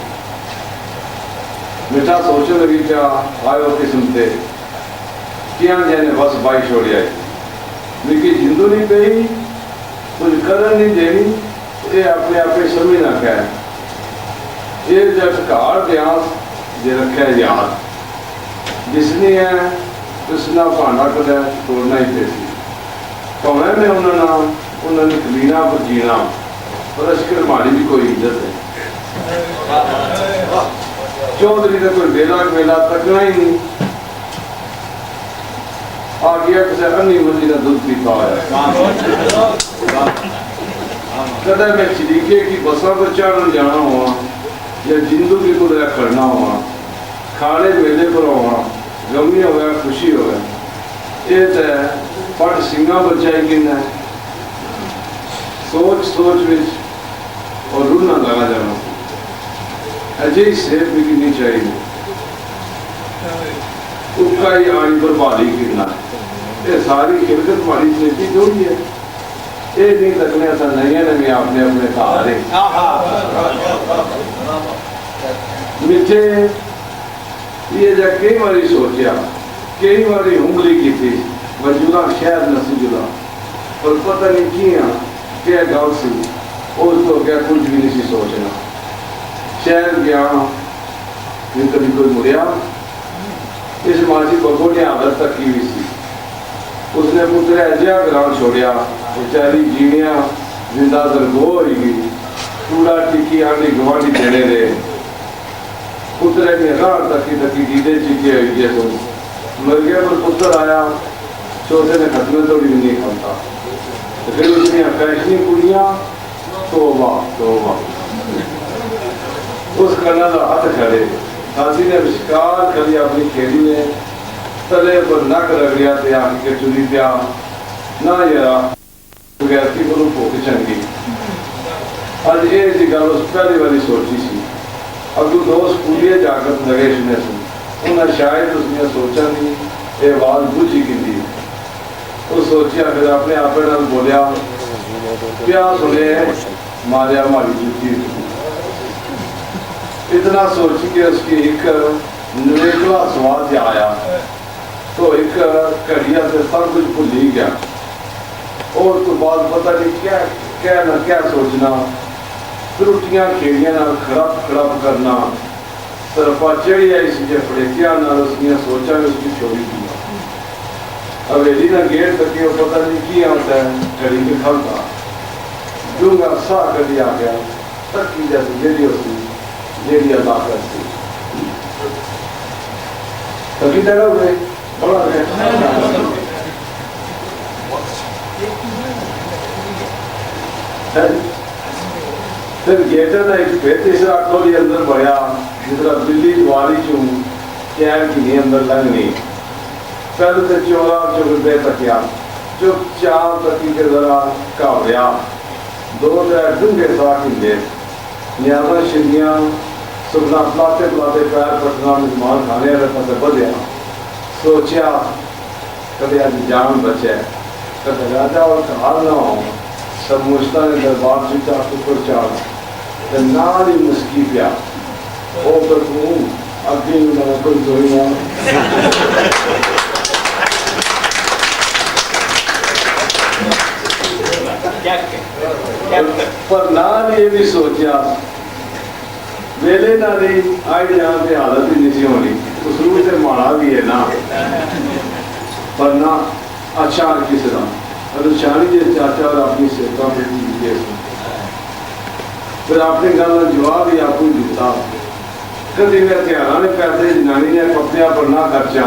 मिठा सोचने लगी क्या आयो किस्म से क्या जाने बस बाई छोड़ी आई मिकी जिंदू नहीं पई कुछ करन नहीं देनी ये अपने आप समझ ना क्या ये जब कार ब्यास जे रखे याद जिसने है उसना भांडा कदा तोड़ना ही पेसी भावे में उन्होंने कलीना पर जीना पर अशकर माड़ी भी कोई इज्जत है। चौधरी का कोई वेला वेला तकना ही नहीं आ गया किसी अन्नी मंजी का दूध पीता है कदा मैं चिलीके की बसा पर चढ़ जाना हुआ या जिंदू की कुछ खड़ना हुआ खाने मेले पर हुआ गमी हो गया खुशी हो गया ये तो पट सिंगा बचाई कि सोच सोच विच और रूना लगा जाना अजय सेब भी नहीं चाहिए उसका ही आनी पर बाली गिरना ये सारी खिलकत मारी स्थिति जो भी है ये नहीं तकने ऐसा नहीं है नहीं आपने अपने सहारे मिठे ये जब कई बारी सोचा कई बारी उंगली की थी वजूदा शहर नसीजुदा पर पता नहीं किया क्या गल सी उसको क्या कुछ भी नहीं सोचना शहर गया नहीं कभी कोई मुड़िया इस मासी बगोड़िया हालत तक की हुई सी उसने पुत्र अजिया ग्राम छोड़िया बेचारी जीनिया जिंदा दरगो हो गई कूड़ा टिकी आंधी गवांढी देने रहे पुत्र ने राह तकी तकी दीदे चीखे हुई है तो मर गया पर पुत्र आया चौथे ने खत्म थोड़ी भी नहीं खाता तो फिर उसने फैशनी कुड़ियाँ तोबा तोबा उस कन्ना का हाथ खड़े हाथी ने विस्कार करी अपनी खेली में तले पर नक रगड़िया ते आके चुनी पिया ना यारा गैरती को भुख चंगी अज ये जी गल उस पहली बारी सोची सी अगू दो स्कूलिए जागत लगे सुने सुन उन्हें शायद उसने सोचा नहीं ये आवाज बुझी की थी वो सोचिया फिर अपने आप बोलिया क्या सुने मारिया हमारी जूती इतना सोच के उसकी एक निवेकला स्वाद आया तो एक घड़िया से सब कुछ भूल ही गया और तो बाद पता नहीं क्या क्या ना क्या सोचना त्रुटियां खेड़िया खड़प खड़प करना तरफा चढ़ी आई सी फड़ेकिया उसकी सोचा उसकी छोड़ी दी हवेली का गेट तक पता नहीं की आता है घड़ी के खलता दूंगा सा कभी आ गया तक जैसे जेडी होती जेडी अदा करती तभी तरह हुए बड़ा फिर गेटर का एक फिर तीसरा खोली अंदर बढ़िया जिसका बिल्ली द्वारी चूं कैर की नहीं अंदर लगनी पहले तो चोरा चुगते तकिया चुपचाप तकी के जरा कावड़िया दो त्रै डूंगे साथ ही न्याजा शिलियां सुबह पलाते पलाते पैर पटना मेहमान खाने वाले पास बढ़िया सोचा कभी आज जान बचे कभी राजा और कहाल ना हो सब मुश्ता ने दरबार चुचा कुकर चाल नाल ही मुस्की पिया ओ पर तू अगे ना कोई जोइया पर नाल ये भी सोचा वेले ना दी आई जहाँ पे हालत ही नहीं होनी उस रूप से माड़ा भी है ना पर ना अच्छा किसी का अगर शानी जे चाचा और अपनी सेवा में फिर अपने गल का जवाब ही आपको दिता कभी मैं हथियार ने पैसे जनानी ने कपड़िया पर ना खर्चा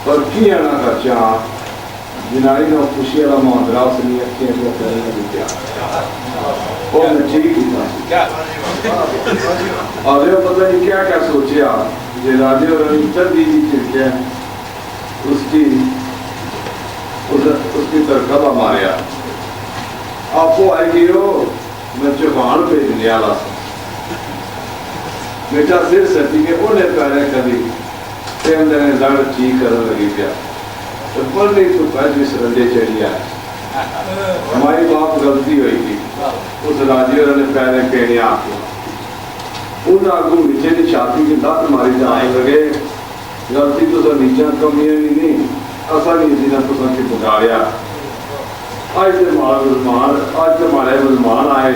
पर की आना खर्चा जनानी ने खुशी वाला मुहावरा उसने अखियां को करने दिया वो ठीक किया और ये पता नहीं क्या क्या सोचा जे राजे और दी चिड़के उसकी तरकबा मारिया आपो आएगी हो मैं चौहान भेजने वाला बेटा सिर सटी के उन्हें पैरे कभी अंदर लड़ ठीक कर लगी पिया तो पढ़ने तो पैसे सरंडे चढ़िया हमारी बाप गलती हुई थी उस राजे ने पैरे कहने आके उन आगू नीचे की छाती की लत मारी जाने लगे गलती तो सर नीचा कमियां नहीं असा नहीं थी ना तो सबके बिगाड़िया आज तो हमारे मुसलमान आए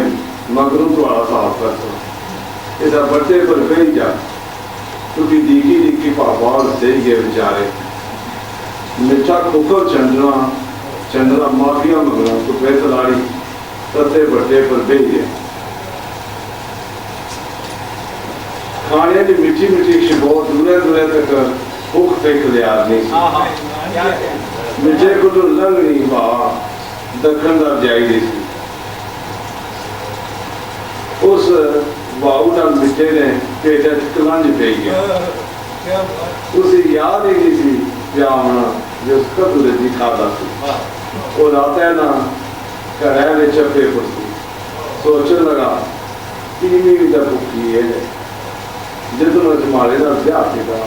मगरू थोड़ा साफ कर सो इस बच्चे पर भेज जा क्योंकि दीकी दीकी पापा सही गए बेचारे मिठा खोखर चंद्रा माफिया मंगना तो फिर तलाड़ी तते बट्टे पर भेज गए खाने की मीठी मीठी शिबो दूरे दूरे तक भूख फेंक लिया नहीं मिठे को तो लंग नहीं पा दखन का जाई दी उस बाऊ का मिठे ने पेट कलंज पे गया उसे याद ही नहीं सी क्या होना जो उसका दूर खाता वो रात है ना घर में चप्पे पर सोचने लगा तीन तक भुखी है जो हमारे ना ब्याह था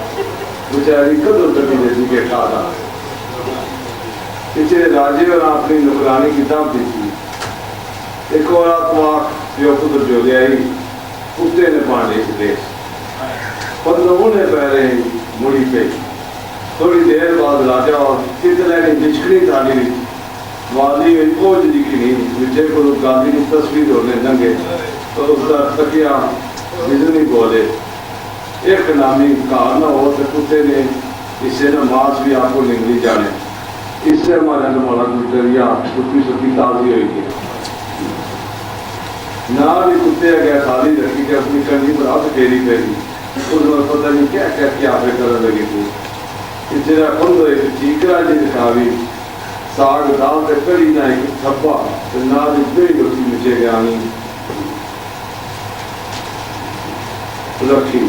बेचारी कदों तक देती के खाता पिछले राजे और अपनी नुकरानी किताब दी थी एक और आत्मा जो खुद जो ले आई कुत्ते ने पाने इस देश पर लोगों ने पहले मुड़ी पे थोड़ी देर बाद राजा और कितने ने बिछड़ी डाली वाली में कोच दिखी नहीं विजय को गांधी की तस्वीर होने लगे तो उसका तकिया बिजली बोले एक नामी कहा ना हो तो कुत्ते ने इससे न मांस भी आपको निकली जाने इससे हमारा हमारा गुजरिया कुत्ती सुखी ताजी होगी ना भी कुत्ते गया थाली रखी के अपनी कंधी पर हाथ फेरी फेरी उसमें पता नहीं क्या क्या क्या करने लगी थी जरा खुद एक चीकरा जी दिखावी साग दाल से कड़ी ना एक थप्पा तो ना भी बड़ी रोटी नीचे गया नहीं रखी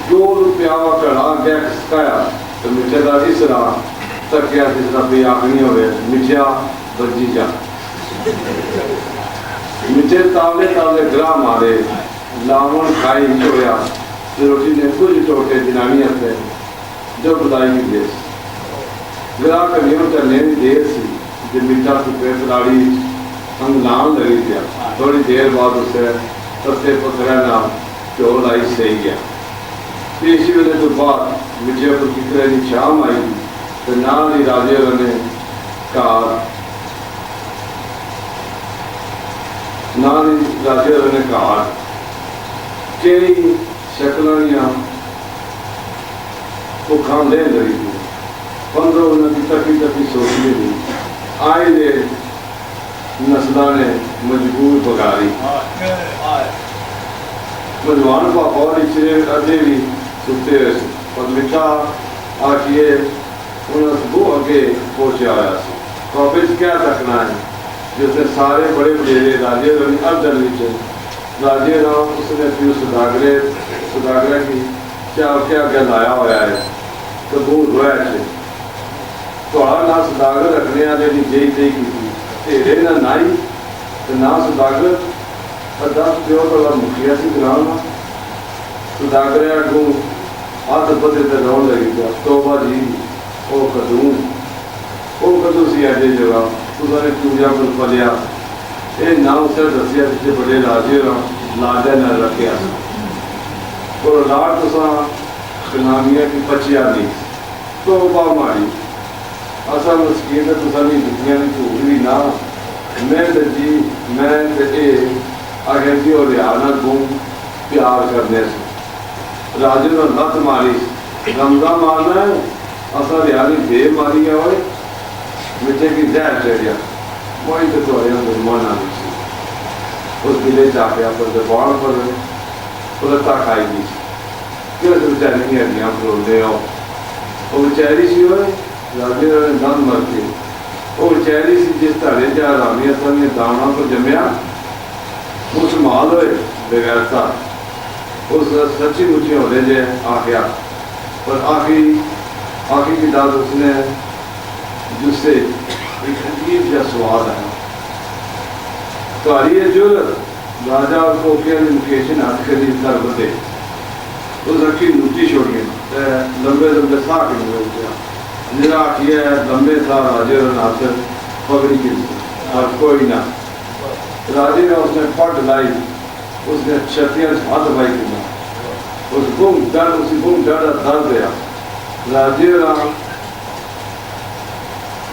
₹2 कड़ा गया खसकाया तो मिठे का इस तरह तक क्या जिस तरह भी आखनी हो मिठिया बजी जा मिठे तावले तावले ग्राह मारे लावन खाई चोया रोटी ने कुछ टोटे जनानियां थे जो बुदाई की देश ग्राह कलियों चलने की देर सी जो मिठा सुपे फलाड़ी अंगलान लगी गया थोड़ी देर बाद उसे सस्ते पकड़ा नाम चोल आई सही गया पेशी वेले तो बाद मिठे पर कितने की शाम आई तो नाल ही राजे ने कहा नाल ही राजे ने कहा कई शक्लानियां भुखा ले लगी 15 उन्नति तकी तकी सोचने दी आए दे नस्लों ने मजबूर बगारी मजवान पापा और इचरे अजे भी सुते हुए पर मिठा आखिए उन्हें वो अगे पहुंचा आया पापे क्या तकना है जिसने सारे बड़े बड़े राजे अर्दल राजे राम उसने फिर सुदागरे की क्या क्या गल आया होया है कबूल होया है थोड़ा ना सुदागर रखने वाले की जेई जेई की तेरे ना नाई तो ना सुदागर पर 10 प्यो तो मुखिया सी ग्राम सुदागर अगू हाथ बदे ते रोन लगी गया तौबा जी ओ कदू सी अजे जगह तुसाने पूजा पर पलिया ये ना उसे दसिया जिसे बड़े राजे लाजा न रखे और लाड तुसा गुलामिया की बचिया नहीं तौबा मारी असा मस्कीन तुसा नहीं दुनिया में भूल भी ना मैं तो जी मैं तो ये आगे जी और रिहाना गुम प्यार करने से राजे ने लत मारी रमजा मारना है असा रिहानी दे मारी है वो मिठे की जहर चढ़ गया वही तो माना उस गिले चापया पर दबाण पर पुलता खाएगी क्यों बेचारी नहीं हड्डियां फरोलते हो वो बेचारी सी हो राजे ने दम मर के वो बेचारी सी जिस धारे च हरामी असल ने दावना को जमया उस माल होए बेगैरता उस सच्ची मुच्ची होने जे आ गया पर आखिरी की दाद उसने जिससे एक अजीब सा स्वाद आया कारी जो राजा और कोकिया ने मुकेशन हाथ के लिए कर बदे उस अखी नुटी छोड़ी लंबे लंबे साह के निकल गया निरा किया लंबे साह राजे और हाथ पगड़ी की और कोई ना राजे ने उसने पट लाई उसने छतियां हाथ भाई की उस गुम डर उसी गुम डर दर्द दिया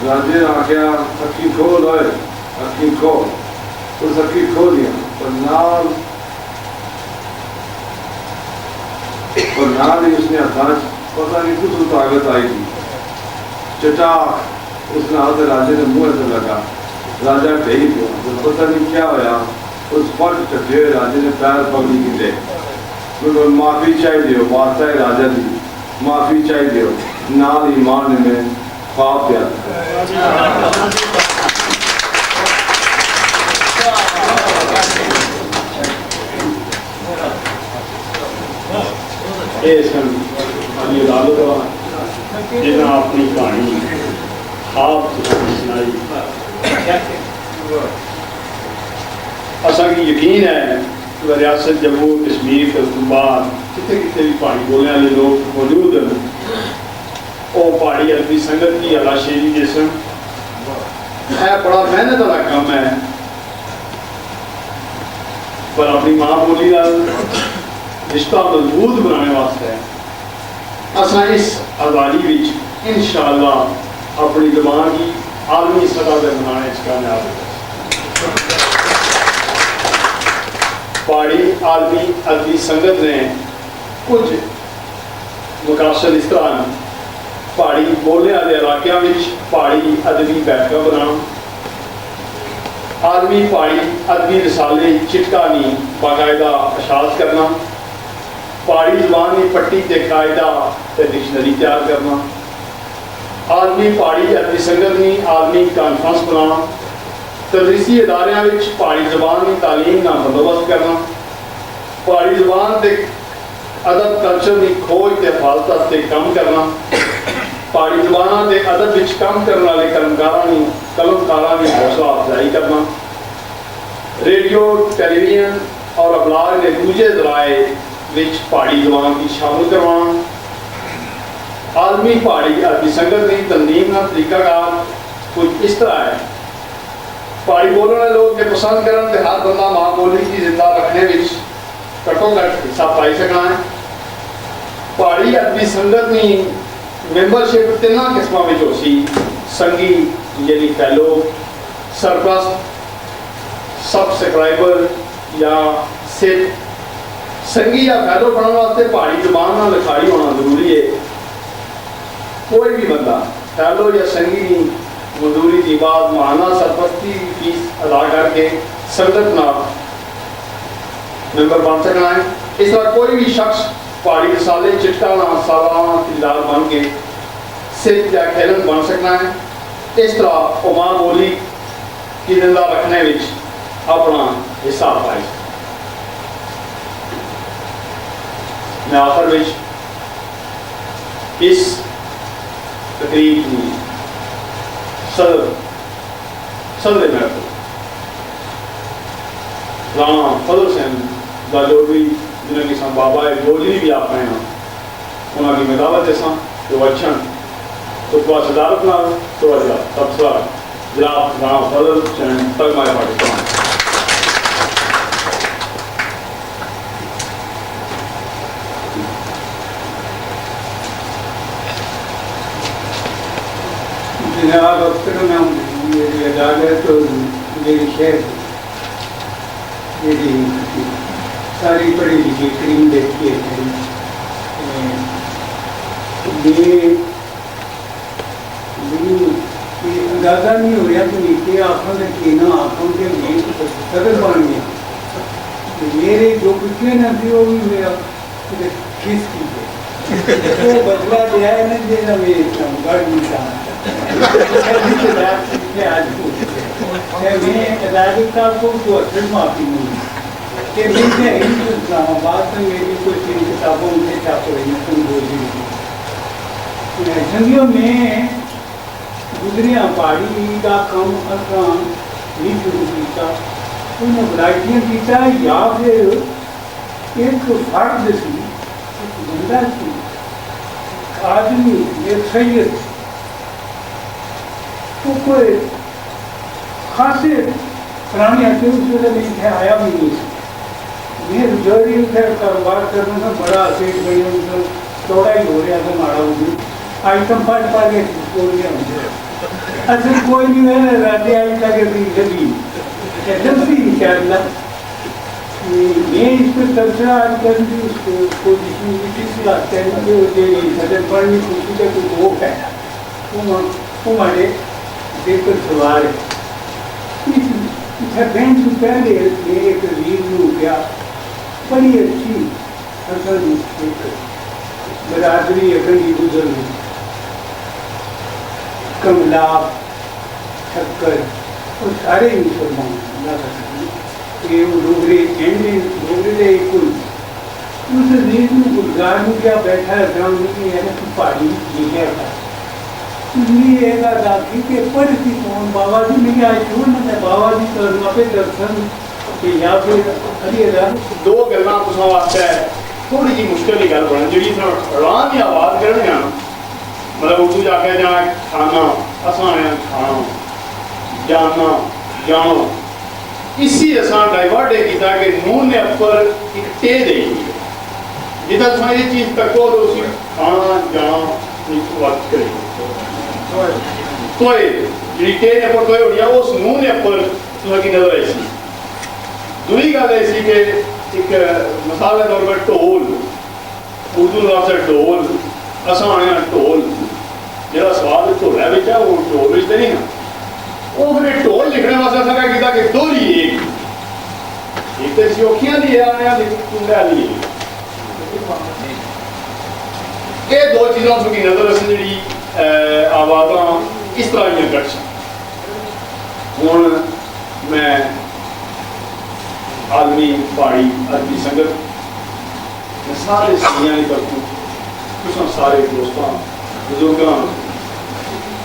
राजे आख्या अखी खोल है अखी खोल उस अखी खोलिया और नाल ही उसने हथाच पता नहीं कुछ ताकत आई थी चटाक उसने हाथ राजे ने मुंह से लगा राजा ढही गया तो पता नहीं क्या होया उस फट चटे राजे ने पैर पकड़ी की दे तो माफी चाहिए वास्ता है राजा जी माफी चाहिए नाल ईमान में पाप दिया जिन्हें अपनी कहानी खाब सुनाई असा की यकीन है कि रियासत जम्मू कश्मीर के बाद कितने कितने भी पहाड़ी बोलने वाले लोग मौजूद हैं वो पहाड़ी अरबी संगत की अलाशेरी जिसम है बड़ा मेहनत वाला काम है पर अपनी माँ बोली का रिश्ता मजबूत बनाने वास्ते असा इस आज़ादी इंशाअल्लाह अपनी जबान की आलमी सतह पर बनाने कामयाब हो पहाड़ी आलमी अदबी संगत ने कुछ मुकासद इस तरह पहाड़ी बोलने वाले इलाकों में पहाड़ी अदबी बैठक बनाना आलमी पहाड़ी अदबी रसाले चिटका नहीं बाकायदा अशात करना पहाड़ी जबान की पट्टी के कायदा डिक्शनरी तैयार करना आलमी पहाड़ी अदबी संगत नहीं आलमी कॉन्फ्रेंस बनाना तदरीसी इदारों में पहाड़ी जबान की तालीम का बंदोबस्त करना पहाड़ी जबान के अदब कल्चर की खोज के हिफाजत से काम करना पहाड़ी जबान के अदब काम करने वाले कलमकारों की हौसला अफजाई करना रेडियो टेलीविजन और अखबार के दूजे जराए पहाड़ी जबान की शामिल करवाना आलमी पहाड़ी अरबी संगत की तंजीम का तरीकाकार कुछ इस तरह है पहाड़ी बोलने वाले लोग के पसंद करें हर बंदा माँ बोली की जिंदा रखने में घट्टो घट हिस्सा पाई सकना है पहाड़ी अरबी संगत की मैंबरशिप 3 किस्मों में हो सी संगी यानी फैलो सरप्लस सब्सक्राइबर या सिट संगी या फैलो बनने वास्ते पहाड़ी जबान में लिखाई होना जरूरी है कोई भी बंदा फैलो या संगी मजदूरी की बाद महाना सरपरस्ती फीस अदा करके संगत ना मेंबर बन सकना है। इस तरह कोई भी शख्स पहाड़ी रसाले चिट्टाना सालाना किरदार बन के सिर्फ या खेलन बन सकना है। इस तरह वो मां बोली की जिंदा रखने में अपना हिस्सा पाए। मैं आखिर में इस तकरीब की सदर महफिल राणा फजल हुसैन का जो भी जिन्हें कि बाबा गोजरी भी आप हैं उन्होंने मैं दावत देसा तो अच्छन तो सदारत ना थोड़ा सा तबसरा जनाब राणा फजल हुसैन तक मारे पाकिस्तान। जनाब अक्सर नाम मेरी अदालत और मेरी शहर मेरी सारी पढ़ी लिखी क्रीम देखी है। ये अंदाजा नहीं हो रहा कि नीचे आँखों में कीना आँखों के लिए सरल बन गया। मेरे जो पिछले ना थी वो भी मेरा खींच की है बदला दिया है ना देना मेरे गढ़ निशान आज मैं अदालत साहब को तो असल माफी नहीं कि मैं इस्लामाबाद में मेरी कुछ इन किताबों में छाप रही हूँ। संगियों में गुजरिया पहाड़ी का कम आसान नहीं शुरू किया उन्हें वराइटियाँ किया या फिर एक फर्द सी एक बंदा सी आदमी एक सैयद तो कोई खासे पुरानी हत्या उस वेले नहीं थे आया भी नहीं। मैं जोड़ी थे कारोबार करने का बड़ा सेठ बने थोड़ा ही हो रहा था माड़ा हुई आइटम पार्ट पा के बोल गया अच्छा कोई नहीं है रात आई था कि लगी एकदम सी इंशाअल्लाह मैं इस पर तबसरा आज कर दी उसको पोजीशन किस लागते हैं जो सदर पढ़ने खुशी का कोई वो है वो हमारे देखकर सवार है बैंक से पहले एक रील हो गया बड़ी अच्छी असल एक बरादरी अखंडी गुजर कमला ठक्कर और सारे मुसलमान ये डोगरे डोगरे कुल उस रील में गुलजार में क्या बैठा है ग्राउंड में है ना पहाड़ी गया था इसलिए दाखी के पढ़ती कौन बाबा जी मेरी आज छोड़ ना बाबा जी करना पे दर्शन के या फिर अरे दो गल्लां तुसां वास्ते थोड़ी जी मुश्किल ही गल बन जी आराम की आवाज़ करने मतलब उर्दू जाके जाना खाना असाने खाना जाना जानो इसी असा डाइवर्ट किया कि नून ने अपर एक टे दे जितना तुम ये चीज़ तको तो उसी खाना जाना वक्त करेगी तो जी टे ने पर तो होनी उस नून ने अपर तुम की नजर आई सी। दूसरी गल ऐसी कि एक मिसाल के तौर पर ढोल उर्दू लफ्ज़ है ढोल असा आने ढोल जो सवाल ढोला बिच है वो ढोल बिच तो नहीं है वो फिर ढोल लिखने वास्ते असा क्या किया कि दो ही एक तो सियोखियां दी आने कुंडा ली ये दो चीज़ों की नजर अस जी आवाज़ा इस तरह दी कट हूँ मैं आदमी पहाड़ी अरबी संगत मैं सारे सियां की तरफ तुम सारे दोस्तों बुजुर्गों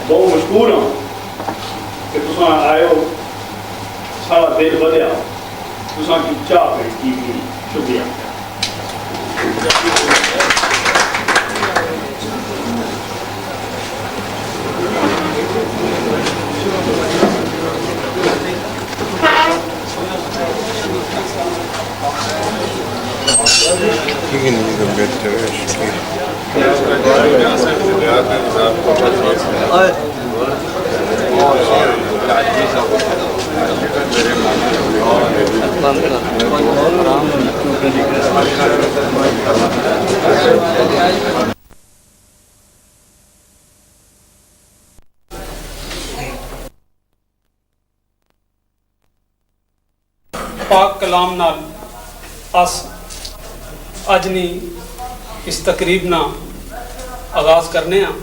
बहुत मशहूर हाँ कि तुम आयो सारा दिल बदया तुसा की चाह पी शुक्रिया। राम पाक कलाम नाल अस अजनी इस तकरीब ना आगाज़ करने हैं।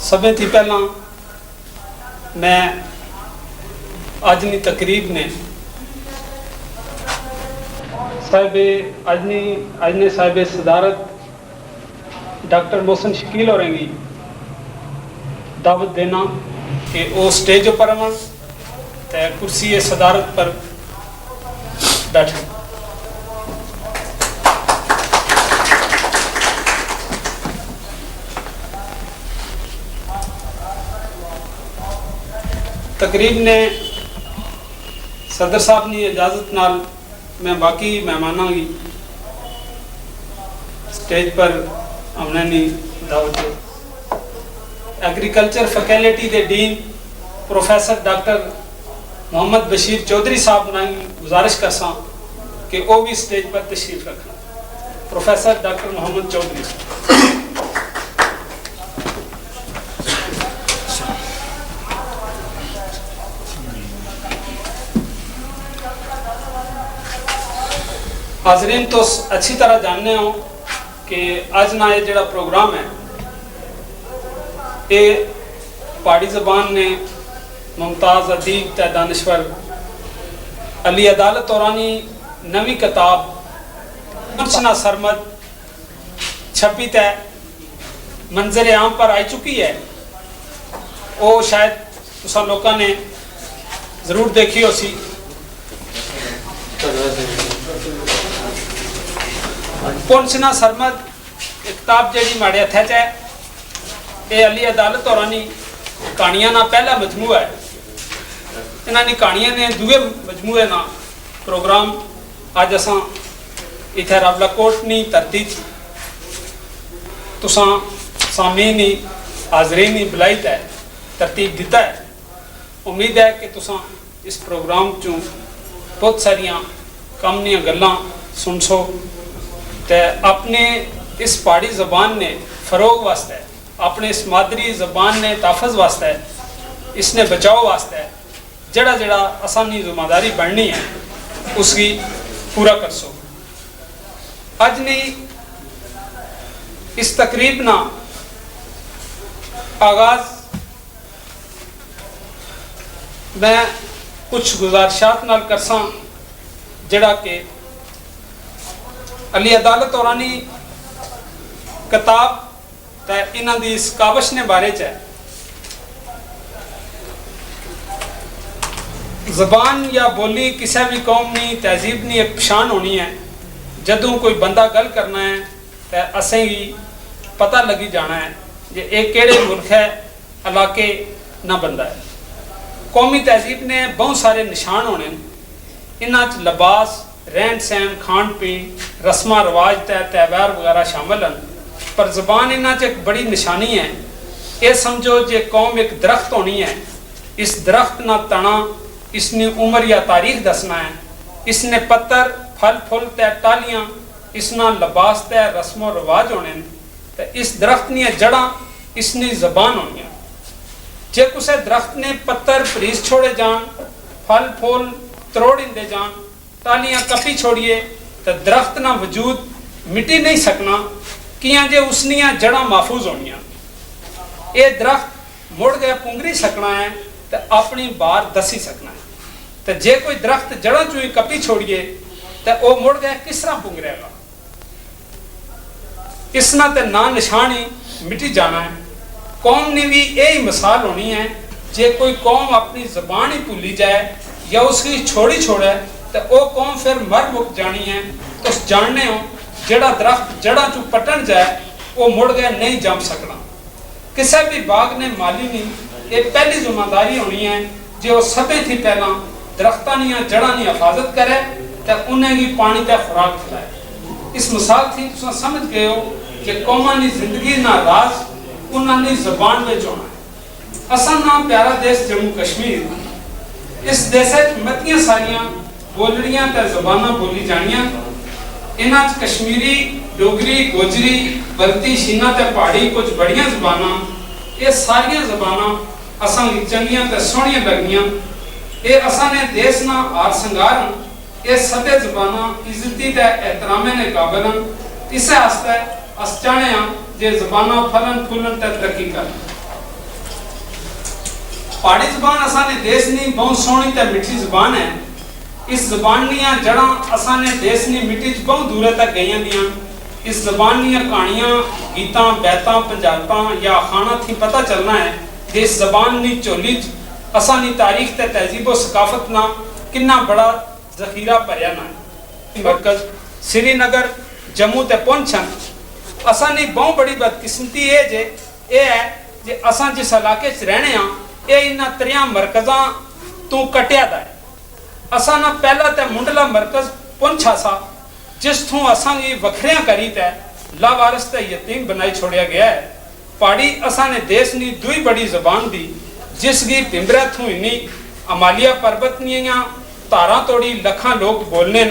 सब थी पहला मैं अजनी तकरीब ने अजने साहिब सदारत डॉक्टर मोहसिन शकील होरेंगी दावत देना कि वो स्टेज पर अवन ते कुर्सी सदारत पर बैठे। तकरीब ने सदर साहब की इजाज़त नाल मैं बाकी मेहमानों की स्टेज पर हमने नहीं दावत दी। एग्रीकल्चर फैकल्टी के dean professor doctor Mohammad Bashir Chaudhry साहब ने गुजारिश कर सा कि वो भी स्टेज पर तशरीफ रखना। Professor doctor Mohammad Chaudhry. हाजरीन तो अच्छी तरह जानने हो कि अज ना ये जड़ा प्रोग्राम है ये पहाड़ी ज़बान ने मुमताज़ अदीब ते दानिश्वर अली अदालत औरानी नवी किताब मुर्शना सरमद छपी तय मंजर आम पर आई चुकी है। वो शायद तुसा लोगों ने ज़रूर देखी हो सी। पुंछना सरमद किताब जी माड़े हथ है ये अली अदालत औरानी कहानियां ना पहला मजमूआ है। इन्होंने कहानियां ने दूए मजमूए ना प्रोग्राम अज असा इत्थे रावला कोटनी धरती तुसा सामीनी हाजरीनी बुलाई है तरतीब दिता है। उम्मीद है कि तुसा इस प्रोग्राम चों बहुत सारिया कम दियां गल्लां सुन सो ते अपने इस पहाड़ी ज़बान ने फरोग वास्ते अपने इस मादरी ज़बान ने तहफ़्फ़ुज़ वास्ते इसने बचाव वास्ते जड़ा जड़ा असानी जिम्मेदारी बननी है उसकी पूरा कर सो। अज नहीं इस तकरीब ना आगाज़ मैं कुछ गुजारिशात नाल करसा जड़ा के अली अदालत औरानी किताब ते इन्हां दी इस कावश ने बारे च है। ज़बान या बोली किसी भी कौम की तहजीब की एक पछाण होनी है। जदों कोई बंदा गल करना है तो असें ही पता लगी जाना है जे एक केड़े मुल्क है इलाके ना बंदा है। कौमी तहजीब ने बहुत सारे निशान होने इन्हां च लिबास रहन सहन खान पीन रस्म रिवाज त्यौहार वगैरह शामिल हैं। पर ज़बान इन्हां च एक बड़ी निशानी है। ये समझो जे कौम एक दरख्त होनी है। इस दरख्त ना तना इसने उम्र या तारीख दसना है। इसने पत्तर फल फुल तय टालियां इसना लिबास तय रस्म रिवाज होने तो इस दरख्त नी जड़ा इसनी ज़बान होनी। जे कुछ दरख्त ने पत्तर भरीस छोड़े जान फल फुल त्रोड़िंदे जान टालियां कपी छोड़िए तो दरख्त ना वजूद मिटी नहीं सकना किया जे उसनिया जड़ा महफूज होनिया। ये दरख्त मुड़ गया पुंगरी सकना है तो अपनी बार दसी सकना है। तो जे कोई दरख्त जड़ा चू ही कपी छोड़िए तो वह मुड़ गया किस तरह पुंगरेगा। इसना तो ना निशान ही मिटी जाना है। कौम ने भी यही मिसाल होनी है। जे कोई कौम अपनी ज़बान ही भूली जाए या उसकी छोड़ी छोड़े तो वह कौम फिर मर मुक जानी है। तो जानने हो जड़ा दरख्त जड़ा चू पटन जाए वो मुड़ गया नहीं जम सकना। किसी भी बाग ने माली नहीं ये पहली जिम्मेदारी होनी है जो सभे थी पहला दरख्तां दी जड़ा की हिफाजत करे तो उन्हें भी पानी का खुराक खिलाए। इस मिसाल थी तुम समझ गए हो कि कौमां की जिंदगी ना राज उन्होंने ज़बान में होना है। असल ना प्यारा देश जम्मू कश्मीर इस देश मतियां सारियां बोलड़ियां ते ज़बानां बोली जानियां। इन्हां च कश्मीरी डोगरी गोजरी बलती शीना ते पहाड़ी कुछ बड़ियां ज़बानां ये सारियां ज़बानां असां चंगियां ते सोहणियां लगियां। ये असा ने देश ना आर संगारन ये सभ्य जबाना इज्जती ते एहतरामे ने काबिलन इसे आस्ते अस चाहने हां जे जबाना फलन फूलन ते तरक्की कर पहाड़ी जबान असा ने देश नी बहुत सोहनी ते मिठी जबान है इस जबान दियां जड़ां असा ने देश नी मिट्टी च बहुत दूर तक गईयां दियां इस जबान दियां कहानियां गीतां बैतां पंजाबां या खाना थी पता चलना है कि इस जबान नी झोली च असा नी तारीख ते तहजीब व सकाफत ना कितना बड़ा जखीरा भरिया ना मरकज श्रीनगर जम्मू ते पहुंचन असा नी बहुत बड़ी बदकिस्मती है जे ये है जे असा जिस इलाके च रहने हां ये इन्हां त्रियां मरकज़ां तू कटिया दा है असा ना पहला ते मुंडला मरकज पुंछा सा जिस थू असा की वखरिया करी तै लावारिस ते यतीम बनाई छोड़िया गया है पहाड़ी असा ने देश नी दुई बड़ी जबान दी जिसकी पिंबरा थू इन्नी अमालिया पर्वत निया तारा तोड़ी लखा लोग बोलने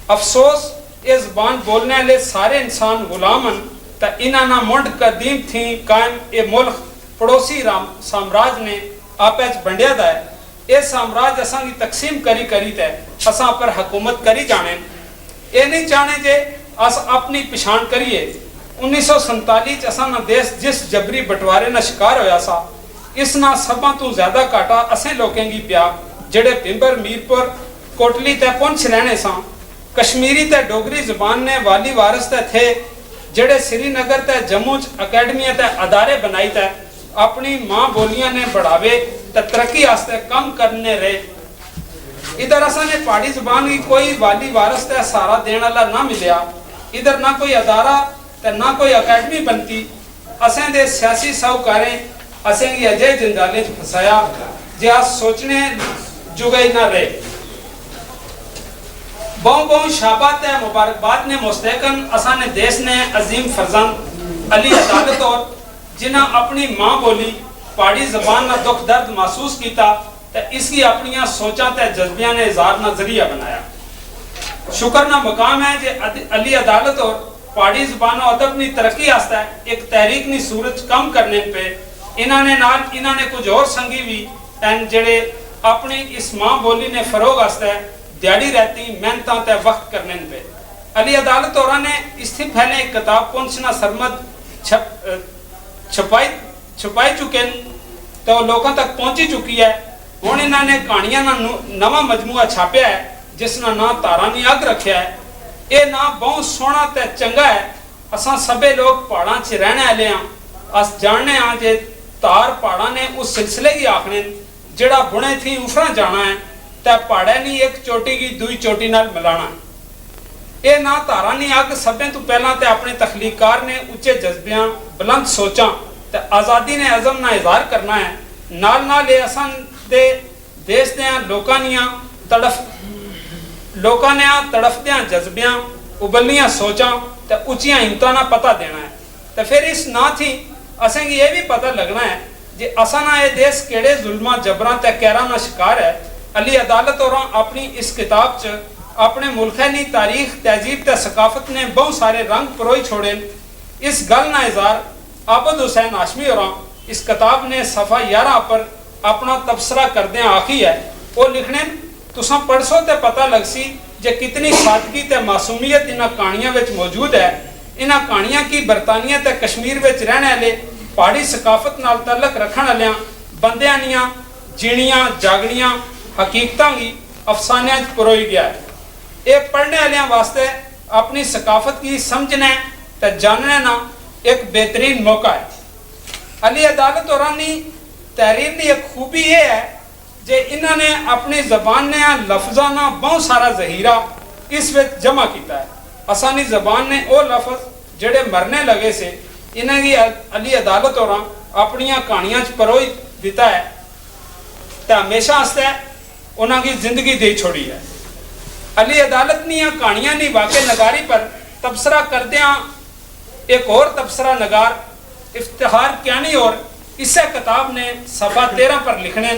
अफसोस ये जबान बोलने वाले सारे इंसान गुलामन त इन्हां ना मुंड कदीम थी कायम ये मुल्क पड़ोसी साम्राज्य ने आपे च बंडिया दा है ये साम्राज्य असा की तकसीम करी करी तै असा पर हुकूमत करी जाने ये नहीं चाहने जे अस अपनी पछाण करिए 1947 च असा ना देश जिस जबरी बंटवारे ना शिकार होया सा इस ना सबा तो ज्यादा घाटा असें लोगों की पिया जेड़े पिंबर मीरपुर कोटली ते पुंछ रहने सा कश्मीरी ते डोगरी जबान ने वाली वारिस ते थे जेड़े श्रीनगर ते जम्मू च अकेडमियां ते अदारे बनाई ते अपनी मां बोलियां ने बढ़ावे ते तरक्की आस्ते कम करने रहे इधर असा ने पहाड़ी जबान की कोई वाली वारिस ते सहारा देने वाला ना मिलया इधर ना कोई अदारा ते ना कोई अकेडमी बनती असें दे सियासी साहूकारें असें की अजय जंजाले च फसाया जे अस सोचने जुगे ना रहे बहु बहु शाबात है मुबारकबाद ने मुस्तहकन असा ने देश ने अजीम फरजंद अली अदालत और जिन्हें अपनी मां बोली पहाड़ी जबान ना दुख दर्द महसूस किया ते इसकी अपनी सोचा ते जज्बिया ने इज़हार ना जरिया बनाया शुक्र ना मकाम है जे अली अदालत और पहाड़ी जबान और अदब की तरक्की आस्ते एक तहरीक नी सूरज कम करने पे इन्होंने कुछ और संगी भी एंड जेड़े अपनी इस मां बोली ने फरोग आस्ते दिहाड़ी रहती मेहनत ते वक्त करने पे अली अदालत और ने इससे पहले एक किताब पहुंचना सरमद छुपाई चुके तो लोगों तक पहुंची चुकी है हुण इन्होंने कहानियां ना नवा मजमूआ छापया है जिसना ना तारा नी अग रखा है ये ना बहुत सोहना ते चंगा है असा सबे लोग पहाड़ां च रहने वाले हां अस जानने हां जे तार पहाड़ा ने उस सिलसिले की आखने जेड़ा बुने थी उफरा जाना है ते पहाड़े नी एक चोटी की दुई चोटी नाल मिलाना है ये ना तारा नी अग सबे तो पहला ते अपने तखलीकार ने उच्चे जज्बियां बुलंद सोचा ते आज़ादी ने अज़म ना इज़हार करना है नाल नाल ये असन दे देश दे लोकां नियां तड़फदियां जज्बियां उबलियां सोचा ते उच्चियां हिम्मतां ना पता देना है ते फिर इस ना थी असें ये भी पता लगना है जे असा ना ये देश केड़े जुल्मां जबरां ते कहरां ना शिकार है अली अदालत और अपनी इस किताब च अपने मुल्क नी तारीख तहजीब ते सकाफत ने बहुत सारे रंग परोई छोड़े इस गल ना इज़हार आबद हुसैन हाशमी और इस किताब ने सफ़ा 11 पर अपना तबसरा करदे आखी है वो लिखने तुसां पढ़सो ते पता लग सी जे कितनी सादगी ते मासूमियत इन्हां कहानियां विच मौजूद है इन्हां कहानियां की बरतानिया ते कश्मीर विच रहने वाले पहाड़ी सकाफत नाल तलक रखण वालियां बंदियां दियां जीणियां जागणियां हकीकतां की अफसानियां च परोई गया है ये पढ़ने वालियां वास्ते अपनी सकाफत की समझने ते जानने ना एक बेहतरीन मौका है अली अदालत और तहरीर की एक खूबी ये है जे इन्होंने अपनी जबान ने लफ्जा ना बहुत सारा जहीरा इस विच जमा किया है असानी जबान ने वो लफ्ज जेड़े मरने लगे से इन्हें की अली अदालत और अपन कहानियां च परोई दिता है तो हमेशा आस्ते उन्होंने जिंदगी दे छोड़ी है अली अदालत निया कहानियां नी वाकई नगारी पर तबसरा करदियां एक और तबसरा नगार इफ्तिखार क्यानी और इसे किताब ने सफ़ा 13 पर लिखने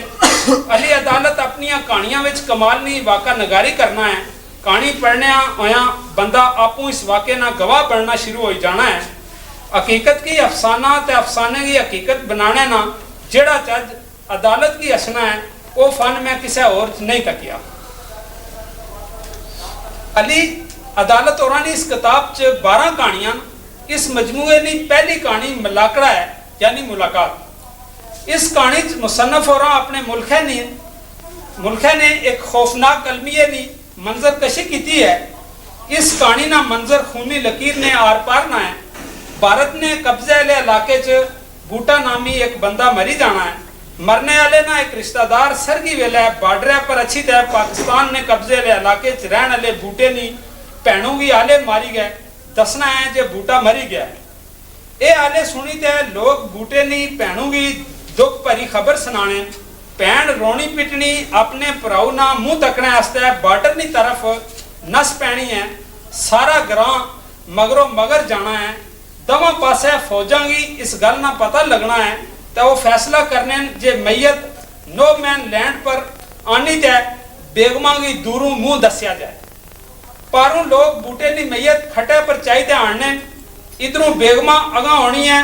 अली अदालत अपनी कहानियां विच कमाल नी वाका नगारी करना है कहानी पढ़ने होया बंदा आपू इस वाक़े ना गवाह बनना शुरू हो जाना है हकीकत की अफसाना ते अफसाने की हकीकत बनाने ना जेड़ा चज अदालत की हसना है वो फन मैं किसी और नहीं तकिया। अली अदालत और इस किताब च 12 कहानियां, इस मजमूए की पहली कहानी मलाकड़ा है यानी मुलाकात। इस कहानी च मुसन्नफ और अपने मुल्खे ने एक खौफनाक अलमिये की मंजर कशी की है। इस कहानी ना मंजर खूनी लकीर ने आर पार ना है। भारत ने कब्जे वाले इलाके च बूटा नामी एक बंदा मरी जाना है। मरने वाले ना एक रिश्तेदार सरगी वेला बार्डर पर अच्छी तरह पाकिस्तान ने कब्जे वाले इलाके च रहने वाले बूटे नी भैनों की आले मारी गए। दसना है जे बूटा मरी गया है। ये आले सुनी ते लोग बूटे नी भैनों की दुख भरी खबर सुनाने। भैन रोनी पिटनी अपने भराऊ ना मुंह तकने वास्ते बार्डर की तरफ नस पैनी है। सारा ग्रां मगरों मगर जाना है। दवा पासे फौजा की इस गल ना पता लगना है तो वो फैसला करने जे मैयत नो मैन लैंड पर आनी तय बेगमा की दूरों मुंह दसिया जाए। पारों लोग बूटे की मैयत खटे पर चाहिए आने। इधरों बेगमा अगा होनी है।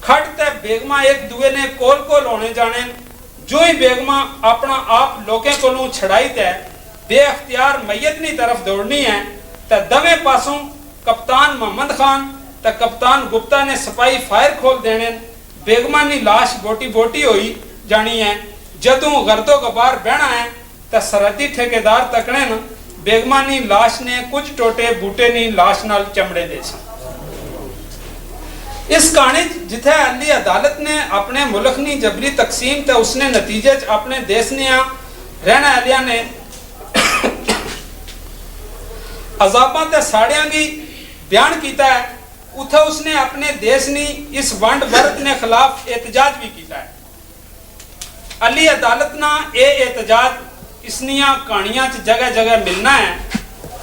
खट ते बेगमा एक दुए ने कोल कोल होने जाने। जो ही बेगमा अपना आप लोगों को छड़ाई तय बेअख्तियार मैयत की तरफ दौड़नी है तो दवे पासों कप्तान मोहम्मद खान तो कप्तान गुप्ता ने सिपाही फायर खोल देने। बेगमा की लाश बोटी बोटी हुई जानी है। जदों गर्दो गबार बहना है तो सरहदी ठेकेदार तकने न बेगमा की लाश ने कुछ टोटे बूटे की लाश नाल चमड़े दे सन। इस कहानी जिथे अली अदालत ने अपने मुल्क की जबरी तकसीम तो उसने नतीजे अपने देश ने रहने वालिया ने अजाबा ते साड़ियां की बयान किया है। उथे उसने अपने देश की इस वंड वर्त ने खिलाफ एहतजाज भी किया है। अली अदालत ना ये एहतजाज इसनिया कहानियां जगह जगह मिलना है।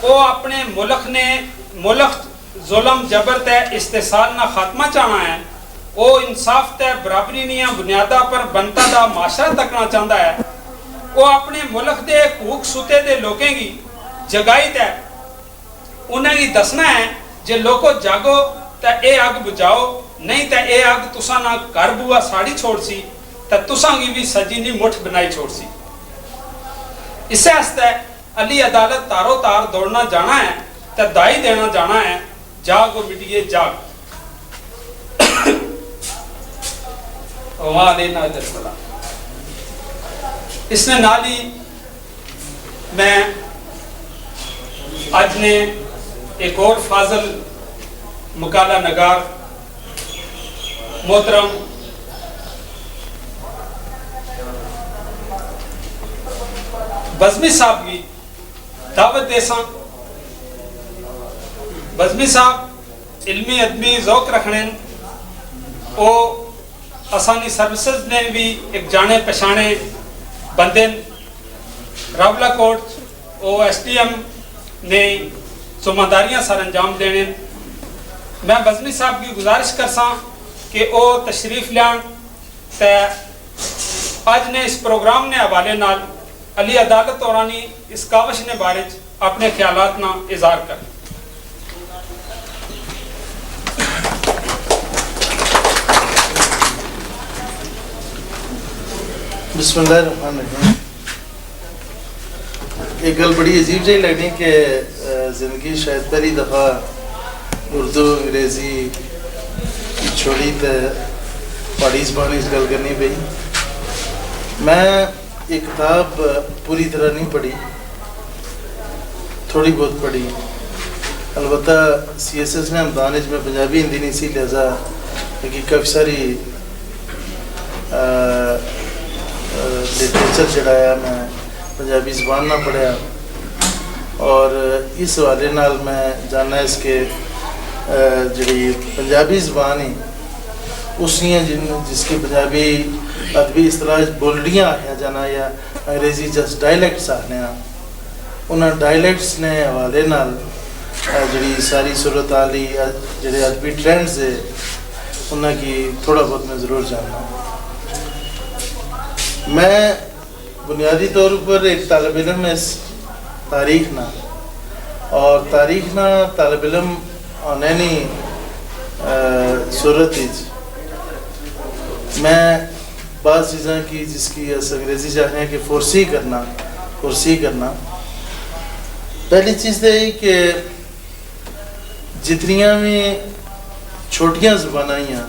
वो अपने मुल्क जुल्म जबर तय इस्तेसाल ना खात्मा चाहना है। वो इंसाफ तय बराबरी निया बुनियादा पर बनता दा माशरा तकना चाहता है। वो अपने मुल्क के हकूक सुते दे लोगों की जगाई तय उन्हें की दसना है जे लोगो जागो तो ये अग बुझाओ नहीं तो ये अग तुसा ना घर बुआ साड़ी छोड़ सी तो तुसा की भी सजी नी मुठ बनाई छोड़ सी। इस अली अदालत तारो तार दौड़ना जाना है तो दाई देना जाना है। जागो मिटिए जाग। इसने नाली मैं आज ने एक और फाजल मुकाला नगार मोहतरम बज़मी साहब की दावत देसा। बज़मी साहब इल्मी अदमी ज़ौक रखने वो असानी सर्विसेज ने भी एक जाने पछाने बंदे रावला कोट वो SDM ने जिम्मेदारियां सर अंजाम देने। मैं बज़मी साहब की गुजारिश करसा कि वो तशरीफ लियान ते अज ने इस प्रोग्राम ने हवाले नाल अली अदालत औरानी इस कावश ने बारे अपने ख्यालात ना इज़हार कर। बिस्मिल्लाहिर्रहमानिर्रहीम। एक गल बड़ी अजीब जी लगनी कि ज़िंदगी शायद पहली दफ़ा उर्दू अंग्रेज़ी छोड़ी तो पहाड़ी ज़बान इस गल करनी पई। मैं ये किताब पूरी तरह नहीं पढ़ी, थोड़ी बहुत पढ़ी। अलबत्ता CSS ने हमदान में पंजाबी हिंदी नहीं सी लिहाजा कि काफ़ी सारी लिटरेचर जड़ाया मैं पंजाबी ज़बान ना पढ़िया और इस हवाले नाल मैं जानना इसके जी पंजाबी ज़बान ही उसनियाँ जिसकी पंजाबी अदबी इस्तलाह बोलड़ियाँ आखिया जाना या अंग्रेज़ी जस्ट डायलैक्ट्स आखने उन्होंने डायलैक्ट्स ने हवाले नाल जी सारी सूरत आली जो अदबी ट्रेंड्स है उन्होंने थोड़ा बहुत मैं ज़रूर जानना। मैं बुनियादी तौर पर एक तालिब इल्म इस तारीख ना और तारीख ना तालिब इल्म आने नहीं सूरत मैं बाज़ चीज़ें की जिसकी अस अंग्रेज़ी चाहते हैं कि फोर्सी करना। पहली चीज़ तो यही कि जितनियाँ भी छोटियाँ ज़बानां हैं